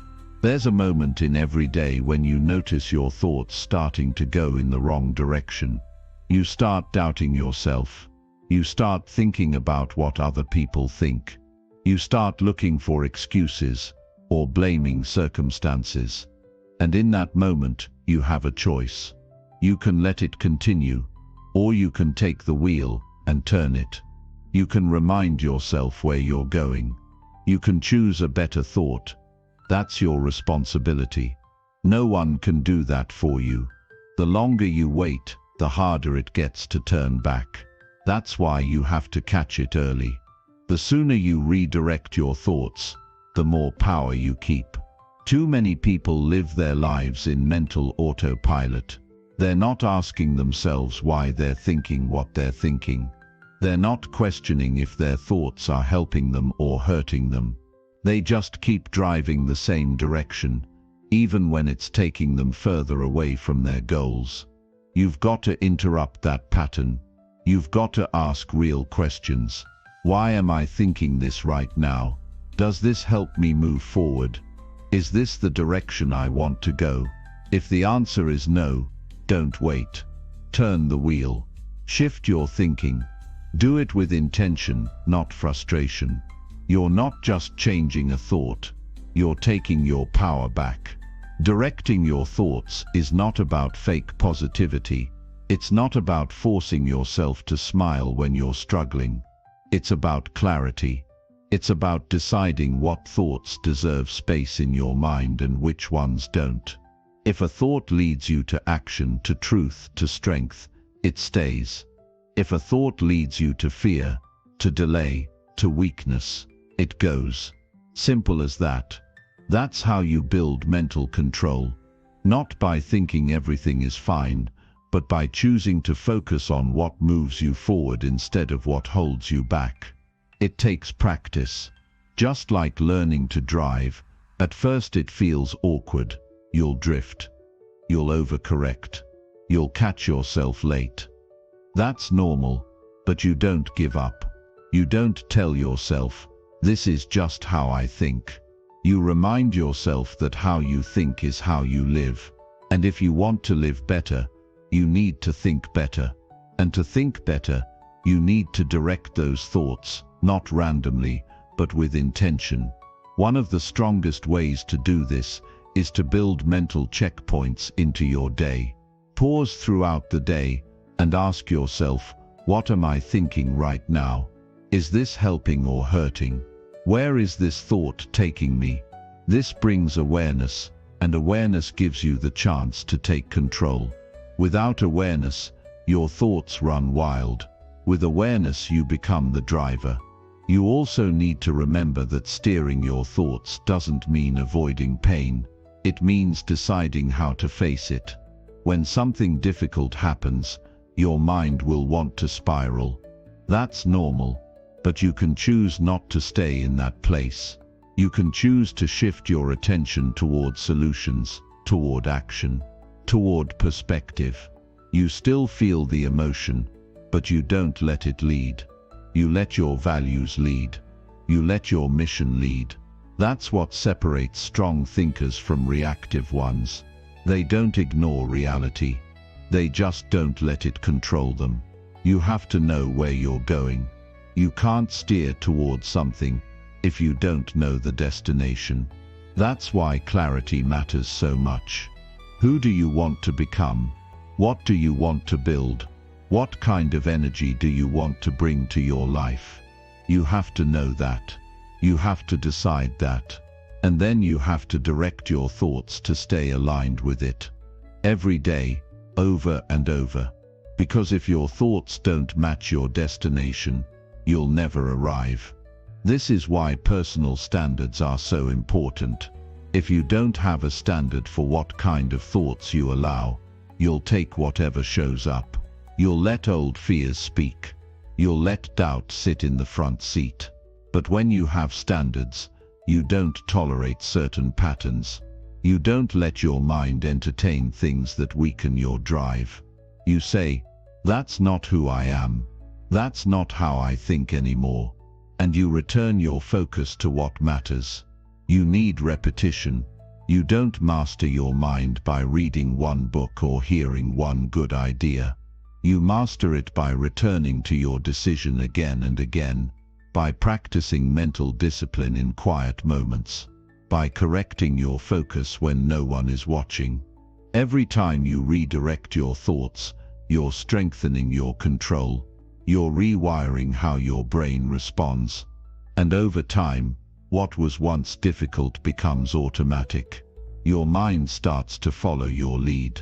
There's a moment in every day when you notice your thoughts starting to go in the wrong direction. You start doubting yourself. You start thinking about what other people think. You start looking for excuses or blaming circumstances. And in that moment, you have a choice. You can let it continue, or you can take the wheel and turn it. You can remind yourself where you're going. You can choose a better thought. That's your responsibility. No one can do that for you. The longer you wait, the harder it gets to turn back. That's why you have to catch it early. The sooner you redirect your thoughts, the more power you keep. Too many people live their lives in mental autopilot. They're not asking themselves why they're thinking what they're thinking. They're not questioning if their thoughts are helping them or hurting them. They just keep driving the same direction, even when it's taking them further away from their goals. You've got to interrupt that pattern. You've got to ask real questions. Why am I thinking this right now? Does this help me move forward? Is this the direction I want to go? If the answer is no, don't wait. Turn the wheel. Shift your thinking. Do it with intention, not frustration. You're not just changing a thought. You're taking your power back. Directing your thoughts is not about fake positivity. It's not about forcing yourself to smile when you're struggling. It's about clarity. It's about deciding what thoughts deserve space in your mind and which ones don't. If a thought leads you to action, to truth, to strength, it stays. If a thought leads you to fear, to delay, to weakness, it goes. Simple as that. That's how you build mental control. Not by thinking everything is fine, but by choosing to focus on what moves you forward instead of what holds you back. It takes practice. Just like learning to drive, at first it feels awkward. You'll drift. You'll overcorrect. You'll catch yourself late. That's normal, but you don't give up. You don't tell yourself, this is just how I think. You remind yourself that how you think is how you live. And if you want to live better, you need to think better. And to think better, you need to direct those thoughts, not randomly, but with intention. One of the strongest ways to do this is to build mental checkpoints into your day. Pause throughout the day and ask yourself, what am I thinking right now? Is this helping or hurting? Where is this thought taking me? This brings awareness, and awareness gives you the chance to take control. Without awareness, your thoughts run wild. With awareness, you become the driver. You also need to remember that steering your thoughts doesn't mean avoiding pain. It means deciding how to face it. When something difficult happens, your mind will want to spiral. That's normal, but you can choose not to stay in that place. You can choose to shift your attention toward solutions, toward action, toward perspective. You still feel the emotion, but you don't let it lead. You let your values lead. You let your mission lead. That's what separates strong thinkers from reactive ones. They don't ignore reality. They just don't let it control them. You have to know where you're going. You can't steer towards something if you don't know the destination. That's why clarity matters so much. Who do you want to become? What do you want to build? What kind of energy do you want to bring to your life? You have to know that. You have to decide that. And then you have to direct your thoughts to stay aligned with it. Every day, over and over. Because if your thoughts don't match your destination, you'll never arrive. This is why personal standards are so important. If you don't have a standard for what kind of thoughts you allow, you'll take whatever shows up. You'll let old fears speak. You'll let doubt sit in the front seat. But when you have standards, you don't tolerate certain patterns. You don't let your mind entertain things that weaken your drive. You say, that's not who I am. That's not how I think anymore. And you return your focus to what matters. You need repetition. You don't master your mind by reading one book or hearing one good idea. You master it by returning to your decision again and again, by practicing mental discipline in quiet moments, by correcting your focus when no one is watching. Every time you redirect your thoughts, you're strengthening your control. You're rewiring how your brain responds. And over time, what was once difficult becomes automatic. Your mind starts to follow your lead.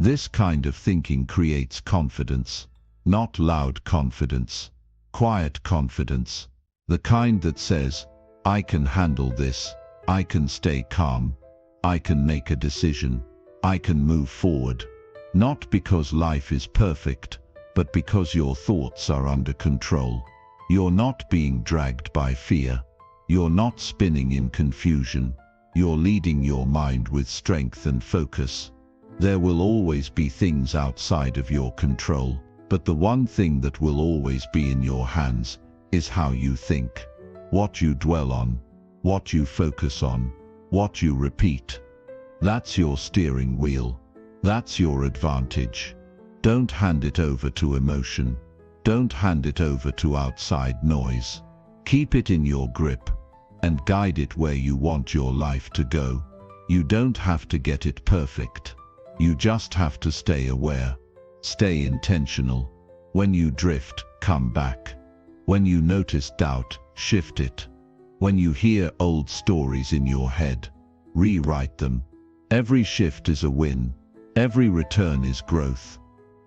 This kind of thinking creates confidence. Not loud confidence, quiet confidence. The kind that says, I can handle this, I can stay calm, I can make a decision, I can move forward. Not because life is perfect, but because your thoughts are under control. You're not being dragged by fear. You're not spinning in confusion. You're leading your mind with strength and focus. There will always be things outside of your control, but the one thing that will always be in your hands is how you think, what you dwell on, what you focus on, what you repeat. That's your steering wheel. That's your advantage. Don't hand it over to emotion. Don't hand it over to outside noise. Keep it in your grip and guide it where you want your life to go. You don't have to get it perfect. You just have to stay aware. Stay intentional. When you drift, come back. When you notice doubt, shift it. When you hear old stories in your head, rewrite them. Every shift is a win. Every return is growth.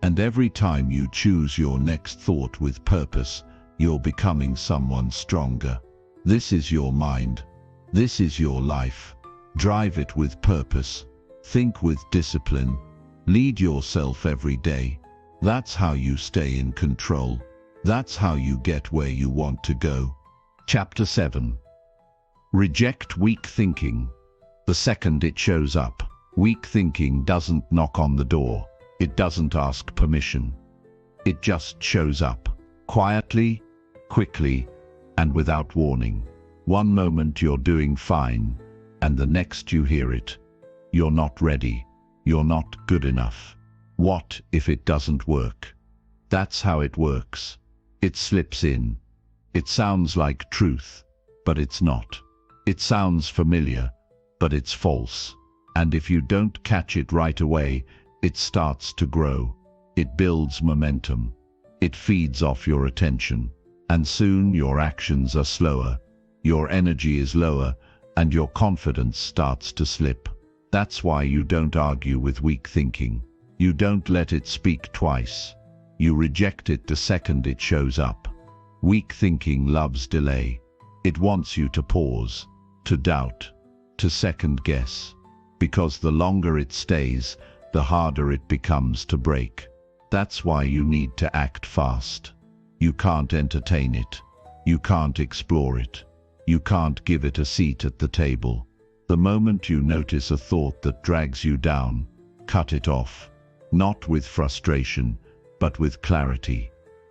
And every time you choose your next thought with purpose, you're becoming someone stronger. This is your mind. This is your life. Drive it with purpose. Think with discipline. Lead yourself every day. That's how you stay in control. That's how you get where you want to go. Chapter 7. Reject weak thinking. The second it shows up, weak thinking doesn't knock on the door. It doesn't ask permission. It just shows up, quietly, quickly, and without warning. One moment you're doing fine, and the next you hear it. You're not ready. You're not good enough. What if it doesn't work? That's how it works. It slips in. It sounds like truth, but it's not. It sounds familiar, but it's false. And if you don't catch it right away, it starts to grow. It builds momentum. It feeds off your attention. And soon your actions are slower, your energy is lower, and your confidence starts to slip. That's why you don't argue with weak thinking. You don't let it speak twice. You reject it the second it shows up. Weak thinking loves delay. It wants you to pause, to doubt, to second guess. Because the longer it stays, the harder it becomes to break. That's why you need to act fast. You can't entertain it. You can't explore it. You can't give it a seat at the table. The moment you notice a thought that drags you down, cut it off. Not with frustration, but with clarity.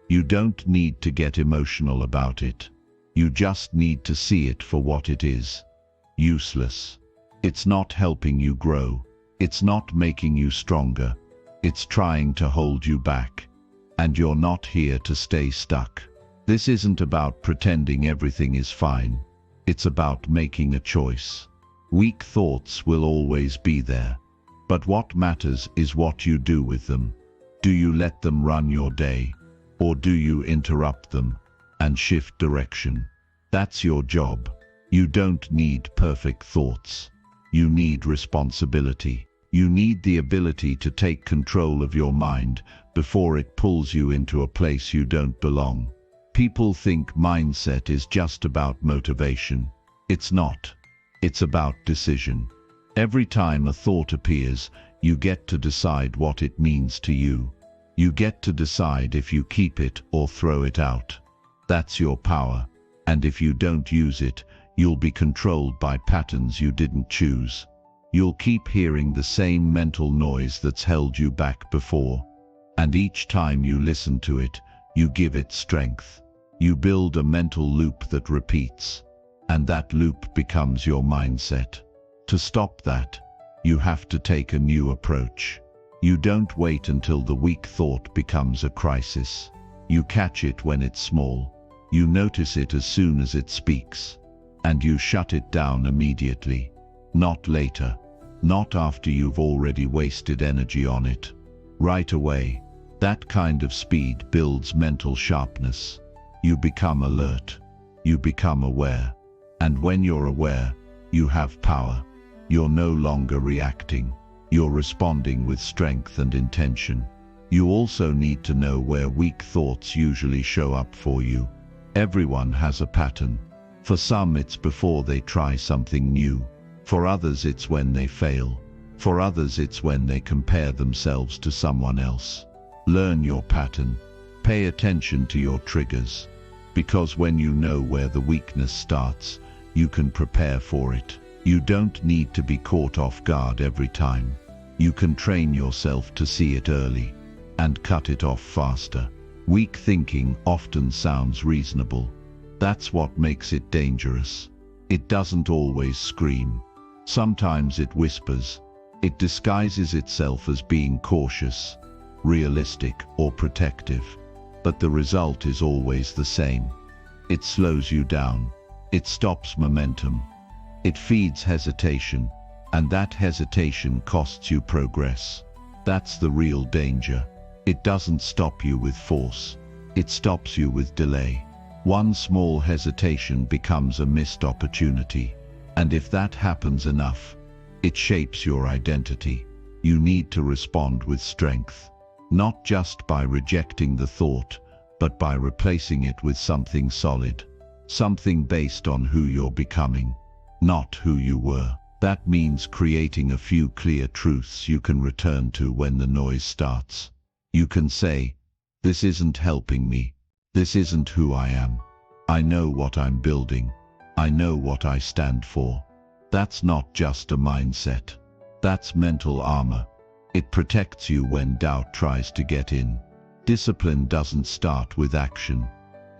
You don't need to get emotional about it. You just need to see it for what it is. Useless. It's not helping you grow. It's not making you stronger. It's trying to hold you back. And you're not here to stay stuck. This isn't about pretending everything is fine. It's about making a choice. Weak thoughts will always be there. But what matters is what you do with them. Do you let them run your day? Or do you interrupt them and shift direction? That's your job. You don't need perfect thoughts. You need responsibility. You need the ability to take control of your mind before it pulls you into a place you don't belong. People think mindset is just about motivation. It's not. It's about decision. Every time a thought appears, you get to decide what it means to you. You get to decide if you keep it or throw it out. That's your power. And if you don't use it, you'll be controlled by patterns you didn't choose. You'll keep hearing the same mental noise that's held you back before. And each time you listen to it, you give it strength. You build a mental loop that repeats. And that loop becomes your mindset. To stop that, you have to take a new approach. You don't wait until the weak thought becomes a crisis. You catch it when it's small. You notice it as soon as it speaks. And you shut it down immediately. Not later. Not after you've already wasted energy on it. Right away. That kind of speed builds mental sharpness. You become alert. You become aware. And when you're aware, you have power. You're no longer reacting. You're responding with strength and intention. You also need to know where weak thoughts usually show up for you. Everyone has a pattern. For some it's before they try something new. For others it's when they fail. For others it's when they compare themselves to someone else. Learn your pattern. Pay attention to your triggers. Because when you know where the weakness starts, you can prepare for it. You don't need to be caught off guard every time. You can train yourself to see it early and cut it off faster. Weak thinking often sounds reasonable. That's what makes it dangerous. It doesn't always scream. Sometimes it whispers. It disguises itself as being cautious, realistic, or protective. But the result is always the same. It slows you down. It stops momentum. It feeds hesitation. And that hesitation costs you progress. That's the real danger. It doesn't stop you with force. It stops you with delay. One small hesitation becomes a missed opportunity. And if that happens enough, it shapes your identity. You need to respond with strength. Not just by rejecting the thought, but by replacing it with something solid. Something based on who you're becoming, not who you were. That means creating a few clear truths you can return to when the noise starts. You can say, "This isn't helping me. This isn't who I am. I know what I'm building. I know what I stand for." That's not just a mindset. That's mental armor. It protects you when doubt tries to get in. Discipline doesn't start with action.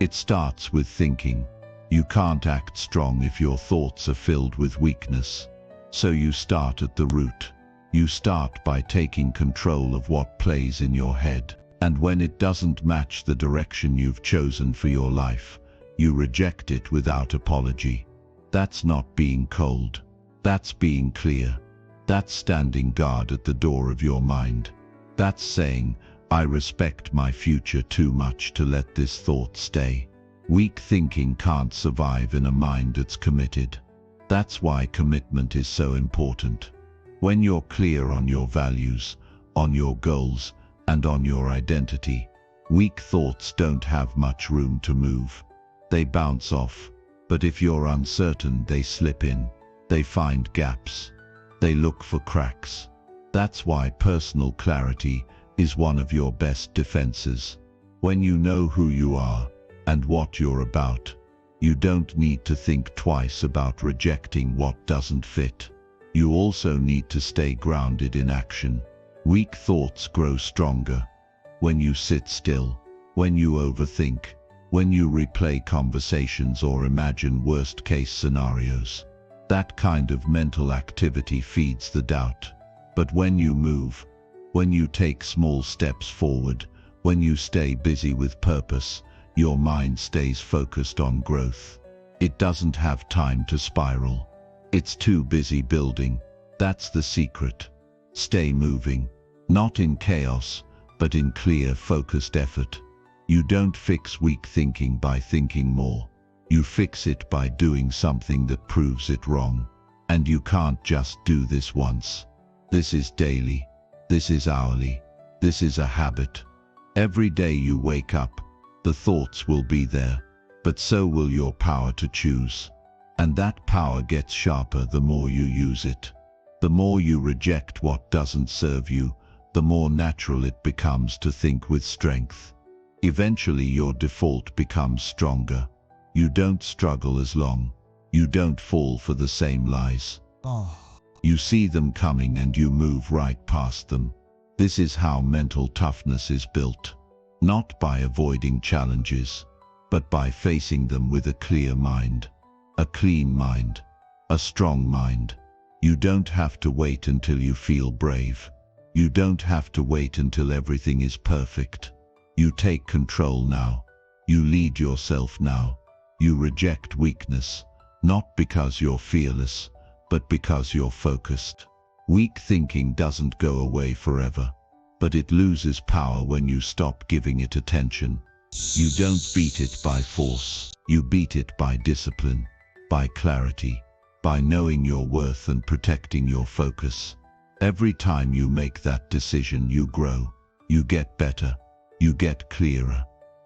It starts with thinking. You can't act strong if your thoughts are filled with weakness. So you start at the root. You start by taking control of what plays in your head. And when it doesn't match the direction you've chosen for your life, you reject it without apology. That's not being cold. That's being clear. That's standing guard at the door of your mind. That's saying, "I respect my future too much to let this thought stay." Weak thinking can't survive in a mind that's committed. That's why commitment is so important. When you're clear on your values, on your goals, and on your identity, weak thoughts don't have much room to move. They bounce off. But if you're uncertain, they slip in. They find gaps. They look for cracks. That's why personal clarity is one of your best defenses. When you know who you are and what you're about, you don't need to think twice about rejecting what doesn't fit. You also need to stay grounded in action. Weak thoughts grow stronger when you sit still, when you overthink, when you replay conversations or imagine worst-case scenarios. That kind of mental activity feeds the doubt. But when you move, when you take small steps forward, when you stay busy with purpose, your mind stays focused on growth. It doesn't have time to spiral. It's too busy building. That's the secret. Stay moving, not in chaos, but in clear, focused effort. You don't fix weak thinking by thinking more. You fix it by doing something that proves it wrong. And you can't just do this once. This is daily. This is hourly. This is a habit. Every day you wake up, the thoughts will be there, but so will your power to choose. And that power gets sharper the more you use it. The more you reject what doesn't serve you, the more natural it becomes to think with strength. Eventually your default becomes stronger. You don't struggle as long. You don't fall for the same lies. You see them coming and you move right past them. This is how mental toughness is built. Not by avoiding challenges, but by facing them with a clear mind. A clean mind. A strong mind. You don't have to wait until you feel brave. You don't have to wait until everything is perfect. You take control now. You lead yourself now. You reject weakness, not because you're fearless, but because you're focused. Weak thinking doesn't go away forever, but it loses power when you stop giving it attention. You don't beat it by force. You beat it by discipline, by clarity, by knowing your worth and protecting your focus. Every time you make that decision, you grow. You get better. You get clearer.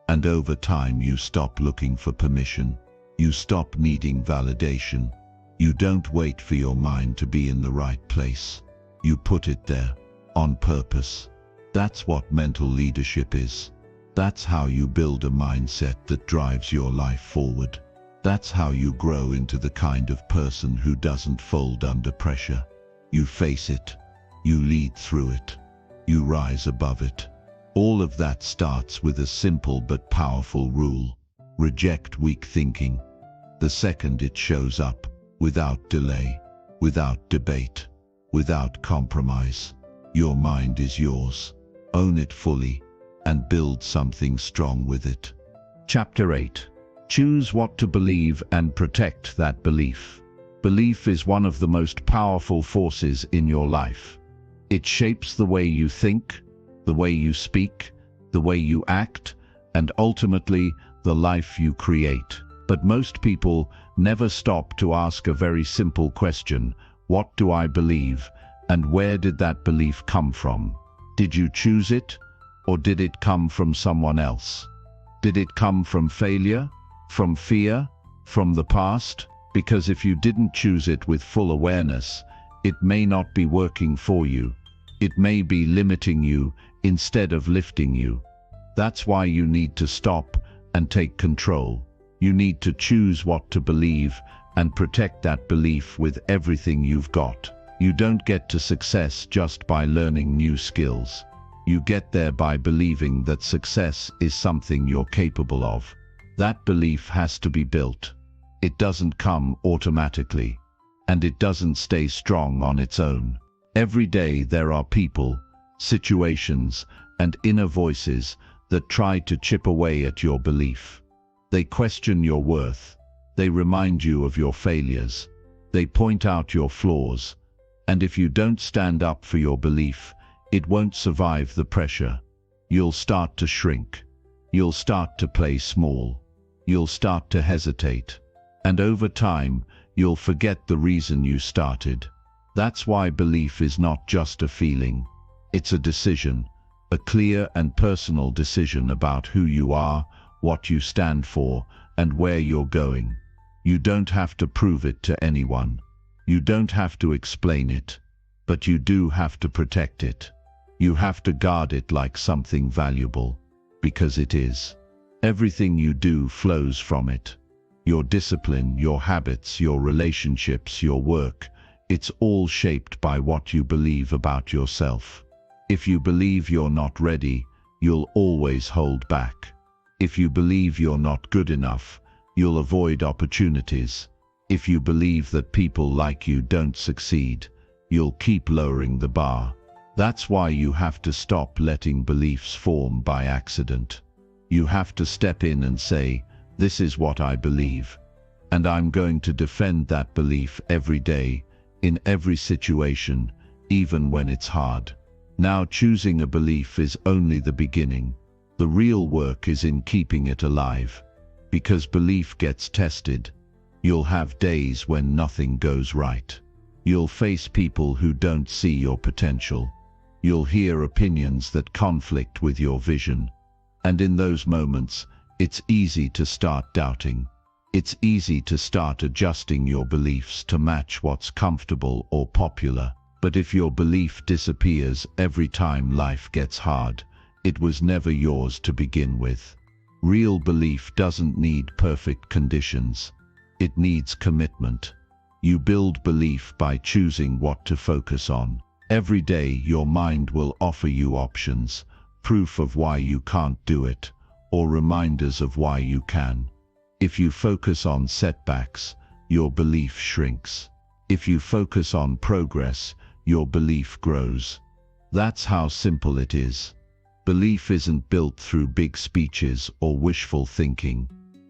And over time you stop looking for permission. You stop needing validation. You don't wait for your mind to be in the right place. You put it there, on purpose. That's what mental leadership is. That's how you build a mindset that drives your life forward. That's how you grow into the kind of person who doesn't fold under pressure. You face it. You lead through it. You rise above it. All of that starts with a simple but powerful rule. Reject weak thinking. The second it shows up, without delay, without debate, without compromise. Your mind is yours. Own it fully and build something strong with it. Chapter 8. Choose what to believe and protect that belief. Belief is one of the most powerful forces in your life. It shapes the way you think, the way you speak, the way you act, and ultimately the life you create. But most people never stop to ask a very simple question: what do I believe, and where did that belief come from? Did you choose it, or did it come from someone else? Did it come from failure, from fear, from the past? Because if you didn't choose it with full awareness, it may not be working for you. It may be limiting you instead of lifting you. That's why you need to stop and take control. You need to choose what to believe and protect that belief with everything you've got. You don't get to success just by learning new skills. You get there by believing that success is something you're capable of. That belief has to be built. It doesn't come automatically, and it doesn't stay strong on its own. Every day there are people, situations, and inner voices that try to chip away at your belief. They question your worth. They remind you of your failures. They point out your flaws. And if you don't stand up for your belief, it won't survive the pressure. You'll start to shrink. You'll start to play small. You'll start to hesitate. And over time, you'll forget the reason you started. That's why belief is not just a feeling. It's a decision, a clear and personal decision about who you are, what you stand for, and where you're going. You don't have to prove it to anyone. You don't have to explain it, but you do have to protect it. You have to guard it like something valuable, because it is. Everything you do flows from it. Your discipline, your habits, your relationships, your work, it's all shaped by what you believe about yourself. If you believe you're not ready, you'll always hold back. If you believe you're not good enough, you'll avoid opportunities. If you believe that people like you don't succeed, you'll keep lowering the bar. That's why you have to stop letting beliefs form by accident. You have to step in and say, this is what I believe, and I'm going to defend that belief every day, in every situation, even when it's hard. Now, choosing a belief is only the beginning. The real work is in keeping it alive, because belief gets tested. You'll have days when nothing goes right. You'll face people who don't see your potential. You'll hear opinions that conflict with your vision. And in those moments, it's easy to start doubting. It's easy to start adjusting your beliefs to match what's comfortable or popular. But if your belief disappears every time life gets hard, it was never yours to begin with. Real belief doesn't need perfect conditions. It needs commitment. You build belief by choosing what to focus on. Every day your mind will offer you options, proof of why you can't do it, or reminders of why you can. If you focus on setbacks, your belief shrinks. If you focus on progress, your belief grows. That's how simple it is. Belief isn't built through big speeches or wishful thinking.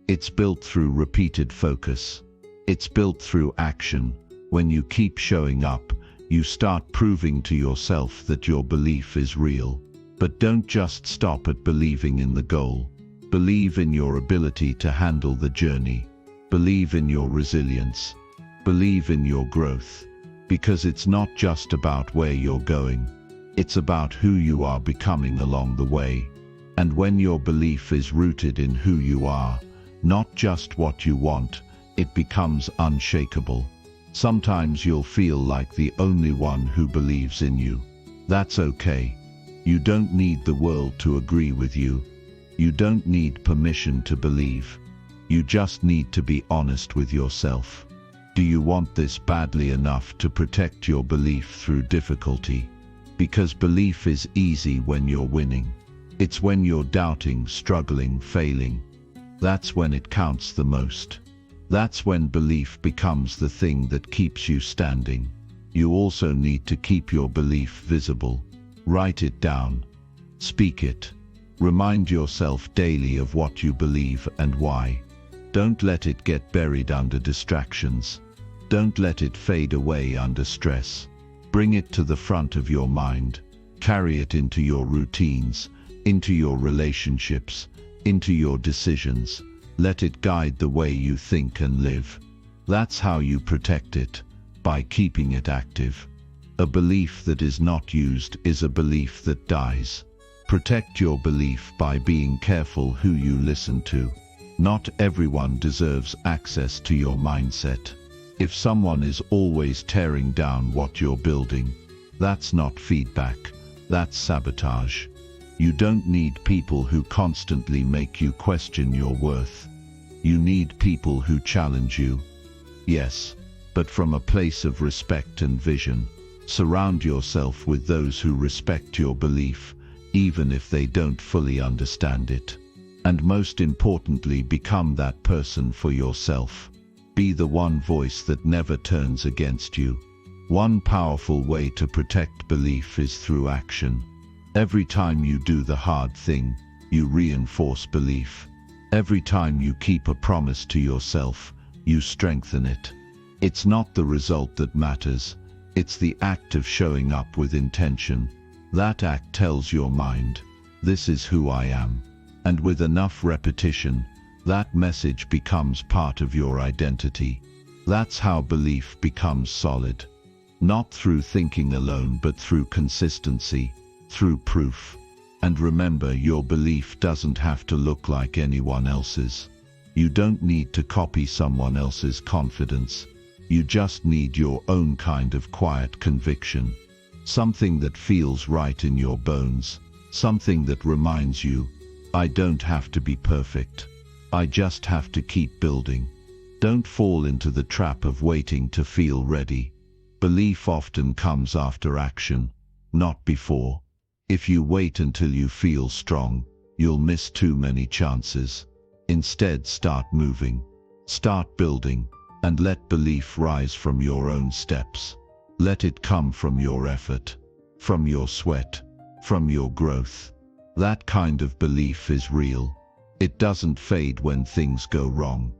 It's built through repeated focus. It's built through action. When you keep showing up, you start proving to yourself that your belief is real. But don't just stop at believing in the goal. Believe in your ability to handle the journey. Believe in your resilience. Believe in your growth. Because it's not just about where you're going. It's about who you are becoming along the way. And when your belief is rooted in who you are, not just what you want, it becomes unshakable. Sometimes you'll feel like the only one who believes in you. That's okay. You don't need the world to agree with you. You don't need permission to believe. You just need to be honest with yourself. Do you want this badly enough to protect your belief through difficulty? Because belief is easy when you're winning. It's when you're doubting, struggling, failing. That's when it counts the most. That's when belief becomes the thing that keeps you standing. You also need to keep your belief visible. Write it down. Speak it. Remind yourself daily of what you believe and why. Don't let it get buried under distractions. Don't let it fade away under stress. Bring it to the front of your mind. Carry it into your routines, into your relationships, into your decisions. Let it guide the way you think and live. That's how you protect it, by keeping it active. A belief that is not used is a belief that dies. Protect your belief by being careful who you listen to. Not everyone deserves access to your mindset. If someone is always tearing down what you're building, that's not feedback, that's sabotage. You don't need people who constantly make you question your worth. You need people who challenge you. Yes, but from a place of respect and vision. Surround yourself with those who respect your belief, even if they don't fully understand it. And most importantly, become that person for yourself. Be the one voice that never turns against you. One powerful way to protect belief is through action. Every time you do the hard thing, you reinforce belief. Every time you keep a promise to yourself, you strengthen it. It's not the result that matters, it's the act of showing up with intention. That act tells your mind, this is who I am. And with enough repetition, that message becomes part of your identity. That's how belief becomes solid. Not through thinking alone, but through consistency, through proof. And remember, your belief doesn't have to look like anyone else's. You don't need to copy someone else's confidence. You just need your own kind of quiet conviction. Something that feels right in your bones. Something that reminds you, I don't have to be perfect. I just have to keep building. Don't fall into the trap of waiting to feel ready. Belief often comes after action, not before. If you wait until you feel strong, you'll miss too many chances. Instead, start moving. Start building, and let belief rise from your own steps. Let it come from your effort, from your sweat, from your growth. That kind of belief is real. It doesn't fade when things go wrong.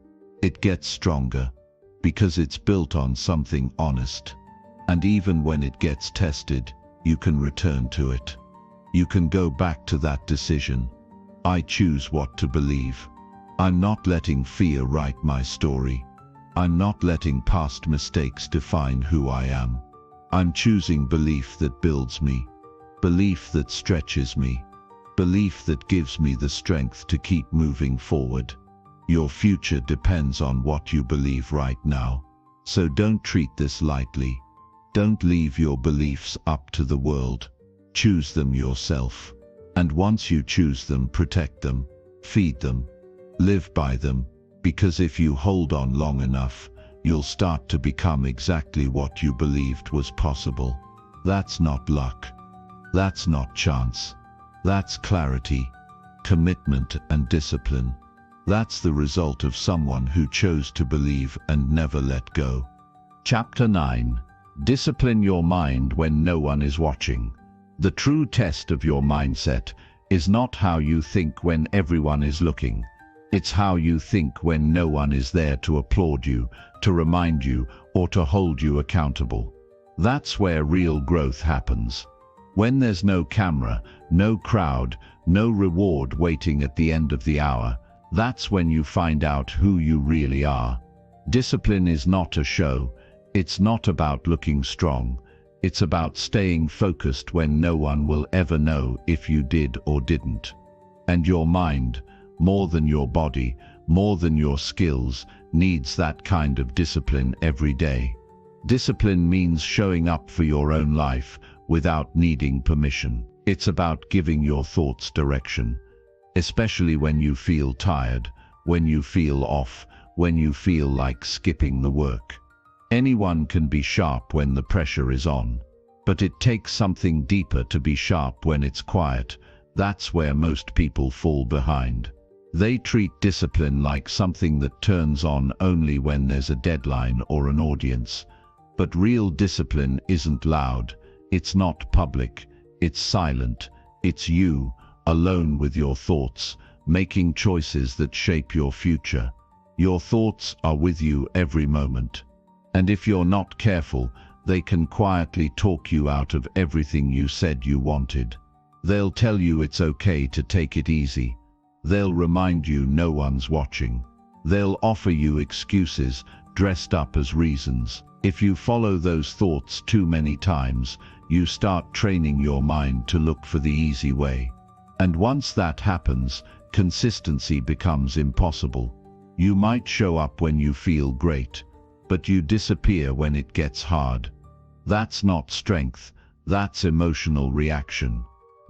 It gets stronger, because it's built on something honest. And even when it gets tested, you can return to it. You can go back to that decision. I choose what to believe. I'm not letting fear write my story. I'm not letting past mistakes define who I am. I'm choosing belief that builds me, belief that stretches me, belief that gives me the strength to keep moving forward. Your future depends on what you believe right now. So don't treat this lightly. Don't leave your beliefs up to the world. Choose them yourself. And once you choose them, protect them, feed them, live by them, because if you hold on long enough, you'll start to become exactly what you believed was possible. That's not luck. That's not chance. That's clarity, commitment, and discipline. That's the result of someone who chose to believe and never let go. Chapter 9. Discipline your mind when no one is watching. The true test of your mindset is not how you think when everyone is looking. It's how you think when no one is there to applaud you, to remind you, or to hold you accountable. That's where real growth happens. When there's no camera, no crowd, no reward waiting at the end of the hour, that's when you find out who you really are. Discipline is not a show. It's not about looking strong. It's about staying focused when no one will ever know if you did or didn't. And your mind, more than your body, more than your skills, needs that kind of discipline every day. Discipline means showing up for your own life without needing permission. It's about giving your thoughts direction, especially when you feel tired, when you feel off, when you feel like skipping the work. Anyone can be sharp when the pressure is on, but it takes something deeper to be sharp when it's quiet. That's where most people fall behind. They treat discipline like something that turns on only when there's a deadline or an audience. But real discipline isn't loud, it's not public, it's silent, it's you, alone with your thoughts, making choices that shape your future. Your thoughts are with you every moment. And if you're not careful, they can quietly talk you out of everything you said you wanted. They'll tell you it's okay to take it easy. They'll remind you no one's watching. They'll offer you excuses dressed up as reasons. If you follow those thoughts too many times, you start training your mind to look for the easy way. And once that happens, consistency becomes impossible. You might show up when you feel great, but you disappear when it gets hard. That's not strength, that's emotional reaction.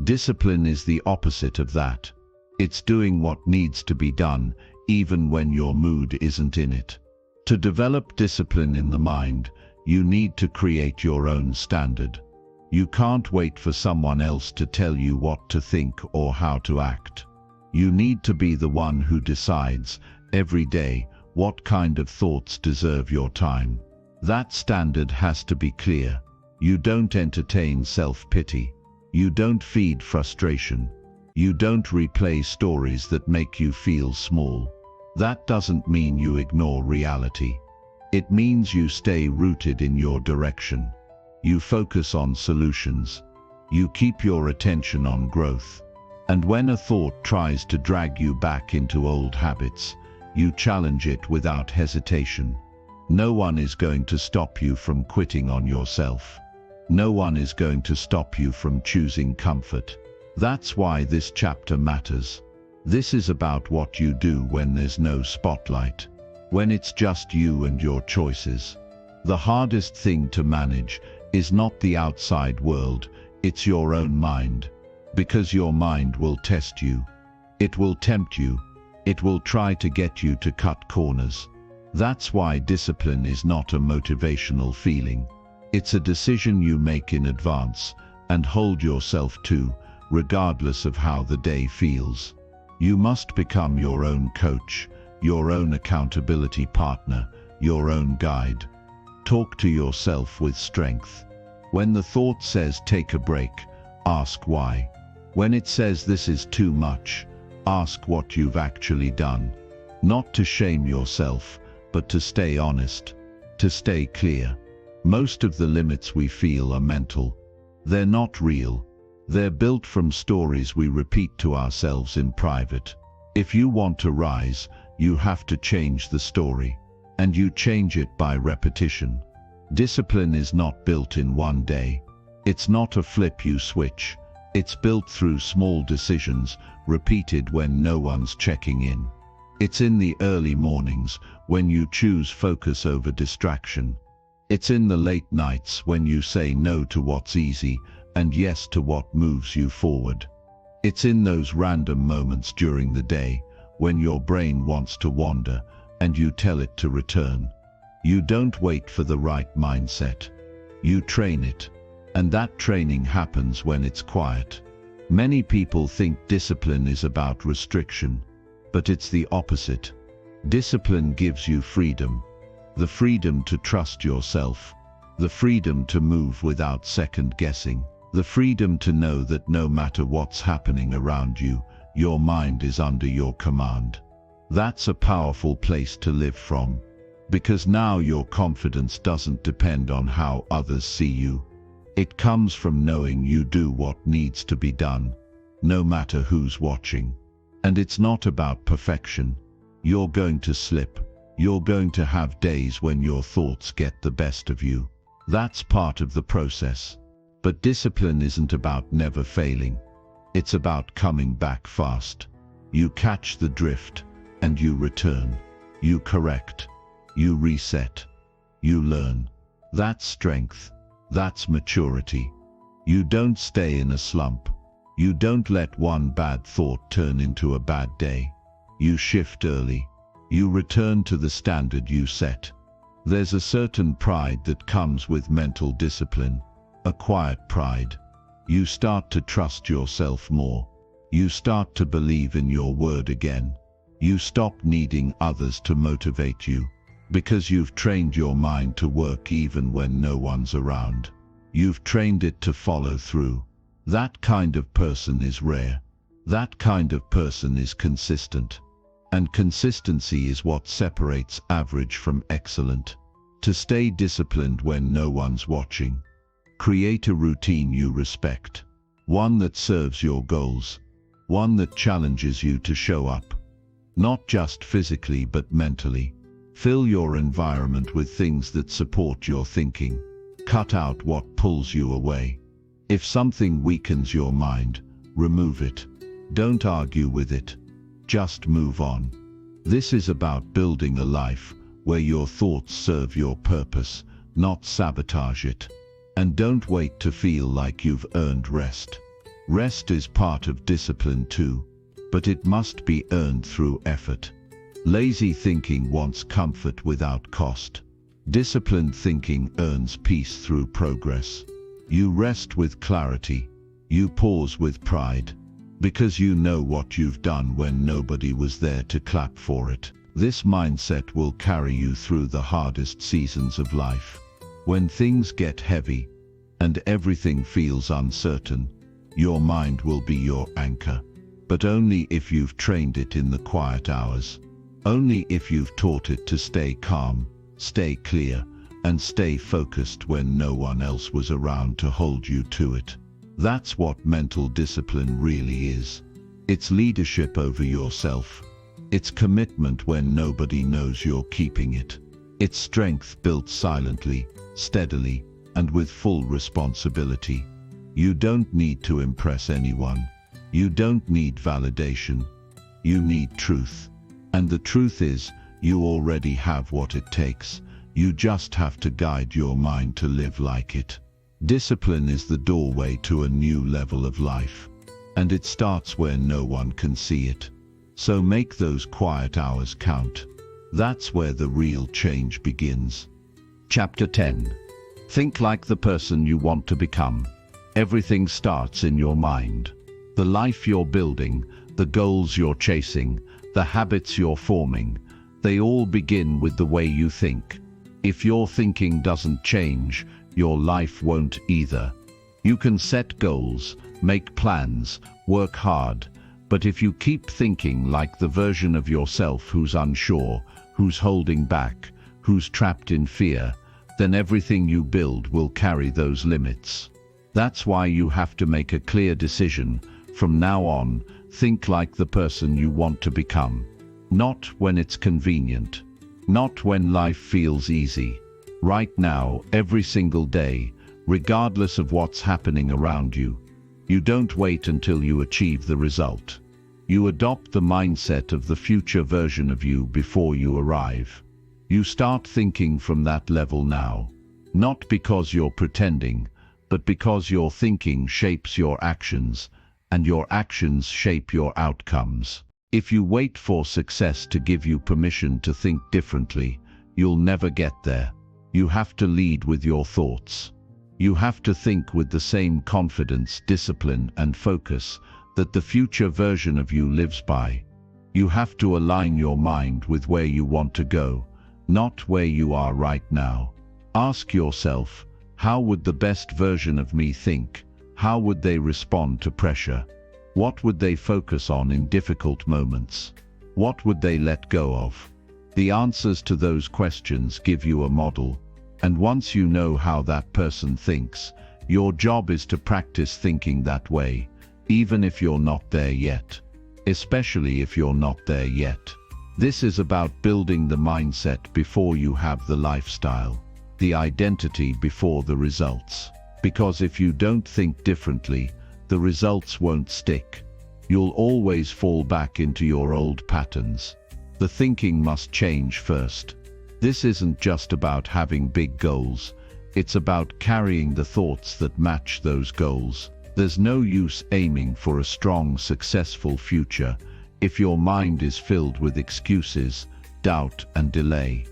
Discipline is the opposite of that. It's doing what needs to be done, even when your mood isn't in it. To develop discipline in the mind, you need to create your own standard. You can't wait for someone else to tell you what to think or how to act. You need to be the one who decides, every day, what kind of thoughts deserve your time. That standard has to be clear. You don't entertain self-pity. You don't feed frustration. You don't replay stories that make you feel small. That doesn't mean you ignore reality. It means you stay rooted in your direction. You focus on solutions. You keep your attention on growth. And when a thought tries to drag you back into old habits, you challenge it without hesitation. No one is going to stop you from quitting on yourself. No one is going to stop you from choosing comfort. That's why this chapter matters. This is about what you do when there's no spotlight, when it's just you and your choices. The hardest thing to manage is not the outside world, it's your own mind. Because your mind will test you. It will tempt you. It will try to get you to cut corners. That's why discipline is not a motivational feeling. It's a decision you make in advance and hold yourself to, regardless of how the day feels. You must become your own coach, your own accountability partner, your own guide. Talk to yourself with strength. When the thought says take a break, ask why. When it says this is too much, ask what you've actually done. Not to shame yourself, but to stay honest, to stay clear. Most of the limits we feel are mental. They're not real. They're built from stories we repeat to ourselves in private. If you want to rise, you have to change the story. And you change it by repetition. Discipline is not built in one day. It's not a flip you switch. It's built through small decisions, repeated when no one's checking in. It's in the early mornings, when you choose focus over distraction. It's in the late nights when you say no to what's easy and yes to what moves you forward. It's in those random moments during the day when your brain wants to wander and you tell it to return. You don't wait for the right mindset. You train it. And that training happens when it's quiet. Many people think discipline is about restriction, but it's the opposite. Discipline gives you freedom. The freedom to trust yourself. The freedom to move without second guessing. The freedom to know that no matter what's happening around you, your mind is under your command. That's a powerful place to live from, because now your confidence doesn't depend on how others see you. It comes from knowing you do what needs to be done, no matter who's watching. And it's not about perfection. You're going to slip. You're going to have days when your thoughts get the best of you. That's part of the process. But discipline isn't about never failing. It's about coming back fast. You catch the drift, and you return. You correct. You reset. You learn. That's strength. That's maturity. You don't stay in a slump. You don't let one bad thought turn into a bad day. You shift early. You return to the standard you set. There's a certain pride that comes with mental discipline, a quiet pride. You start to trust yourself more. You start to believe in your word again. You stop needing others to motivate you, because you've trained your mind to work even when no one's around. You've trained it to follow through. That kind of person is rare. That kind of person is consistent. And consistency is what separates average from excellent. To stay disciplined when no one's watching, create a routine you respect. One that serves your goals. One that challenges you to show up. Not just physically but mentally. Fill your environment with things that support your thinking. Cut out what pulls you away. If something weakens your mind, remove it. Don't argue with it. Just move on. This is about building a life where your thoughts serve your purpose, not sabotage it. And don't wait to feel like you've earned rest. Rest is part of discipline too, but it must be earned through effort. Lazy thinking wants comfort without cost. Disciplined thinking earns peace through progress. You rest with clarity. You pause with pride, because you know what you've done when nobody was there to clap for it. This mindset will carry you through the hardest seasons of life. When things get heavy and everything feels uncertain, your mind will be your anchor. But only if you've trained it in the quiet hours. Only if you've taught it to stay calm, stay clear, and stay focused when no one else was around to hold you to it. That's what mental discipline really is. It's leadership over yourself. It's commitment when nobody knows you're keeping it. It's strength built silently, steadily, and with full responsibility. You don't need to impress anyone. You don't need validation. You need truth. And the truth is, you already have what it takes. You just have to guide your mind to live like it. Discipline is the doorway to a new level of life. And it starts where no one can see it. So make those quiet hours count. That's where the real change begins. Chapter 10. Think like the person you want to become. Everything starts in your mind. The life you're building, the goals you're chasing, the habits you're forming, they all begin with the way you think. If your thinking doesn't change, your life won't either. You can set goals, make plans, work hard, but if you keep thinking like the version of yourself who's unsure, who's holding back, who's trapped in fear, then everything you build will carry those limits. That's why you have to make a clear decision. From now on, think like the person you want to become. Not when it's convenient. Not when life feels easy. Right now, every single day, regardless of what's happening around you. You don't wait until you achieve the result. You adopt the mindset of the future version of you before you arrive. You start thinking from that level now. Not because you're pretending, but because your thinking shapes your actions, and your actions shape your outcomes. If you wait for success to give you permission to think differently, you'll never get there. You have to lead with your thoughts. You have to think with the same confidence, discipline, and focus that the future version of you lives by. You have to align your mind with where you want to go, not where you are right now. Ask yourself, how would the best version of me think? How would they respond to pressure? What would they focus on in difficult moments? What would they let go of? The answers to those questions give you a model, and once you know how that person thinks, your job is to practice thinking that way, even if you're not there yet. Especially if you're not there yet. This is about building the mindset before you have the lifestyle, the identity before the results. Because if you don't think differently, the results won't stick. You'll always fall back into your old patterns. The thinking must change first. This isn't just about having big goals, it's about carrying the thoughts that match those goals. There's no use aiming for a strong, successful future if your mind is filled with excuses, doubt, and delay.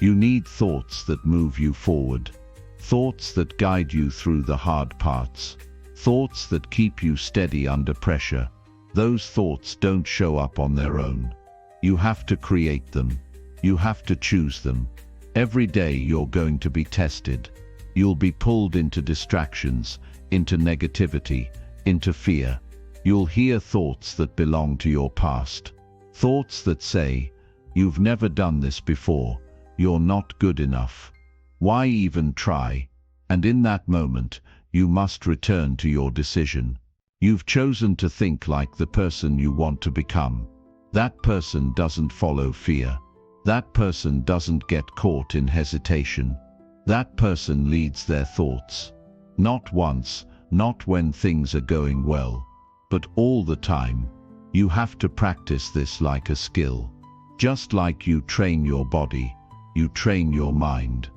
You need thoughts that move you forward, thoughts that guide you through the hard parts, thoughts that keep you steady under pressure. Those thoughts don't show up on their own. You have to create them. You have to choose them. Every day you're going to be tested. You'll be pulled into distractions, into negativity, into fear. You'll hear thoughts that belong to your past. Thoughts that say, "You've never done this before. You're not good enough. Why even try?" And in that moment, you must return to your decision. You've chosen to think like the person you want to become. That person doesn't follow fear. That person doesn't get caught in hesitation. That person leads their thoughts. Not once, not when things are going well, but all the time. You have to practice this like a skill. Just like you train your body, you train your mind.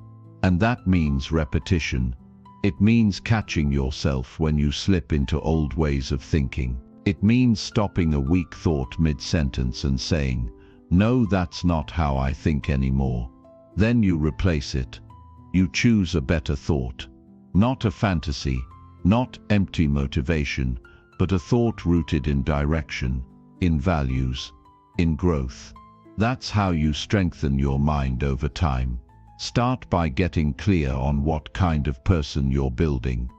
And that means repetition. It means catching yourself when you slip into old ways of thinking. It means stopping a weak thought mid-sentence and saying, "No, that's not how I think anymore." Then you replace it. You choose a better thought. Not a fantasy, not empty motivation, but a thought rooted in direction, in values, in growth. That's how you strengthen your mind over time. Start by getting clear on what kind of person you're building.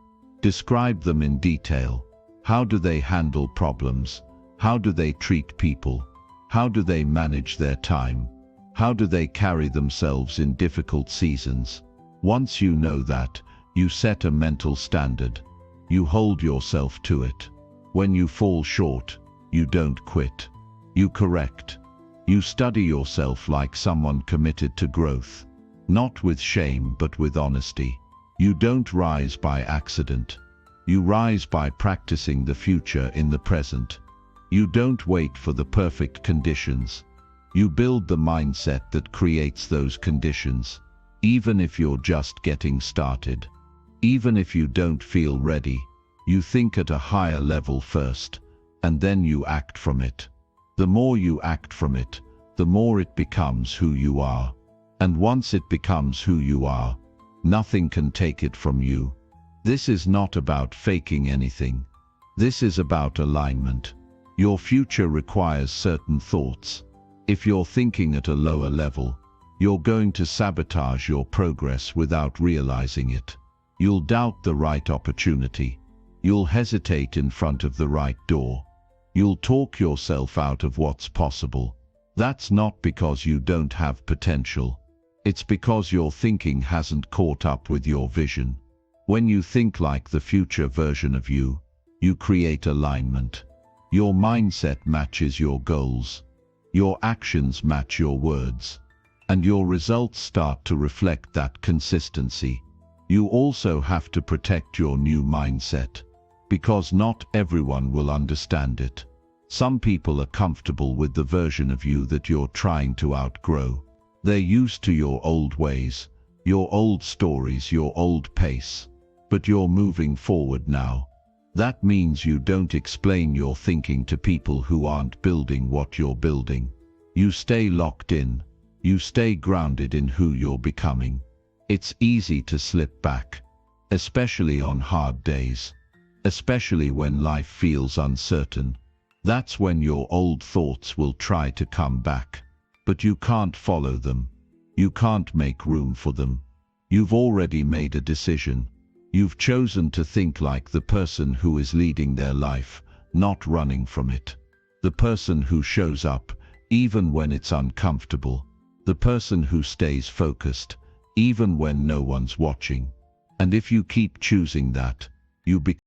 Describe them in detail. How do they handle problems? How do they treat people? How do they manage their time? How do they carry themselves in difficult seasons? Once you know that, you set a mental standard. You hold yourself to it. When you fall short, you don't quit. You correct. You study yourself like someone committed to growth. Not with shame, but with honesty. You don't rise by accident. You rise by practicing the future in the present. You don't wait for the perfect conditions. You build the mindset that creates those conditions, even if you're just getting started. Even if you don't feel ready, you think at a higher level first, and then you act from it. The more you act from it, the more it becomes who you are. And once it becomes who you are, nothing can take it from you. This is not about faking anything. This is about alignment. Your future requires certain thoughts. If you're thinking at a lower level, you're going to sabotage your progress without realizing it. You'll doubt the right opportunity. You'll hesitate in front of the right door. You'll talk yourself out of what's possible. That's not because you don't have potential. It's because your thinking hasn't caught up with your vision. When you think like the future version of you, you create alignment. Your mindset matches your goals. Your actions match your words. And your results start to reflect that consistency. You also have to protect your new mindset, because not everyone will understand it. Some people are comfortable with the version of you that you're trying to outgrow. They're used to your old ways, your old stories, your old pace. But you're moving forward now. That means you don't explain your thinking to people who aren't building what you're building. You stay locked in. You stay grounded in who you're becoming. It's easy to slip back, especially on hard days, especially when life feels uncertain. That's when your old thoughts will try to come back. But you can't follow them. You can't make room for them. You've already made a decision. You've chosen to think like the person who is leading their life, not running from it. The person who shows up, even when it's uncomfortable. The person who stays focused, even when no one's watching. And if you keep choosing that, you become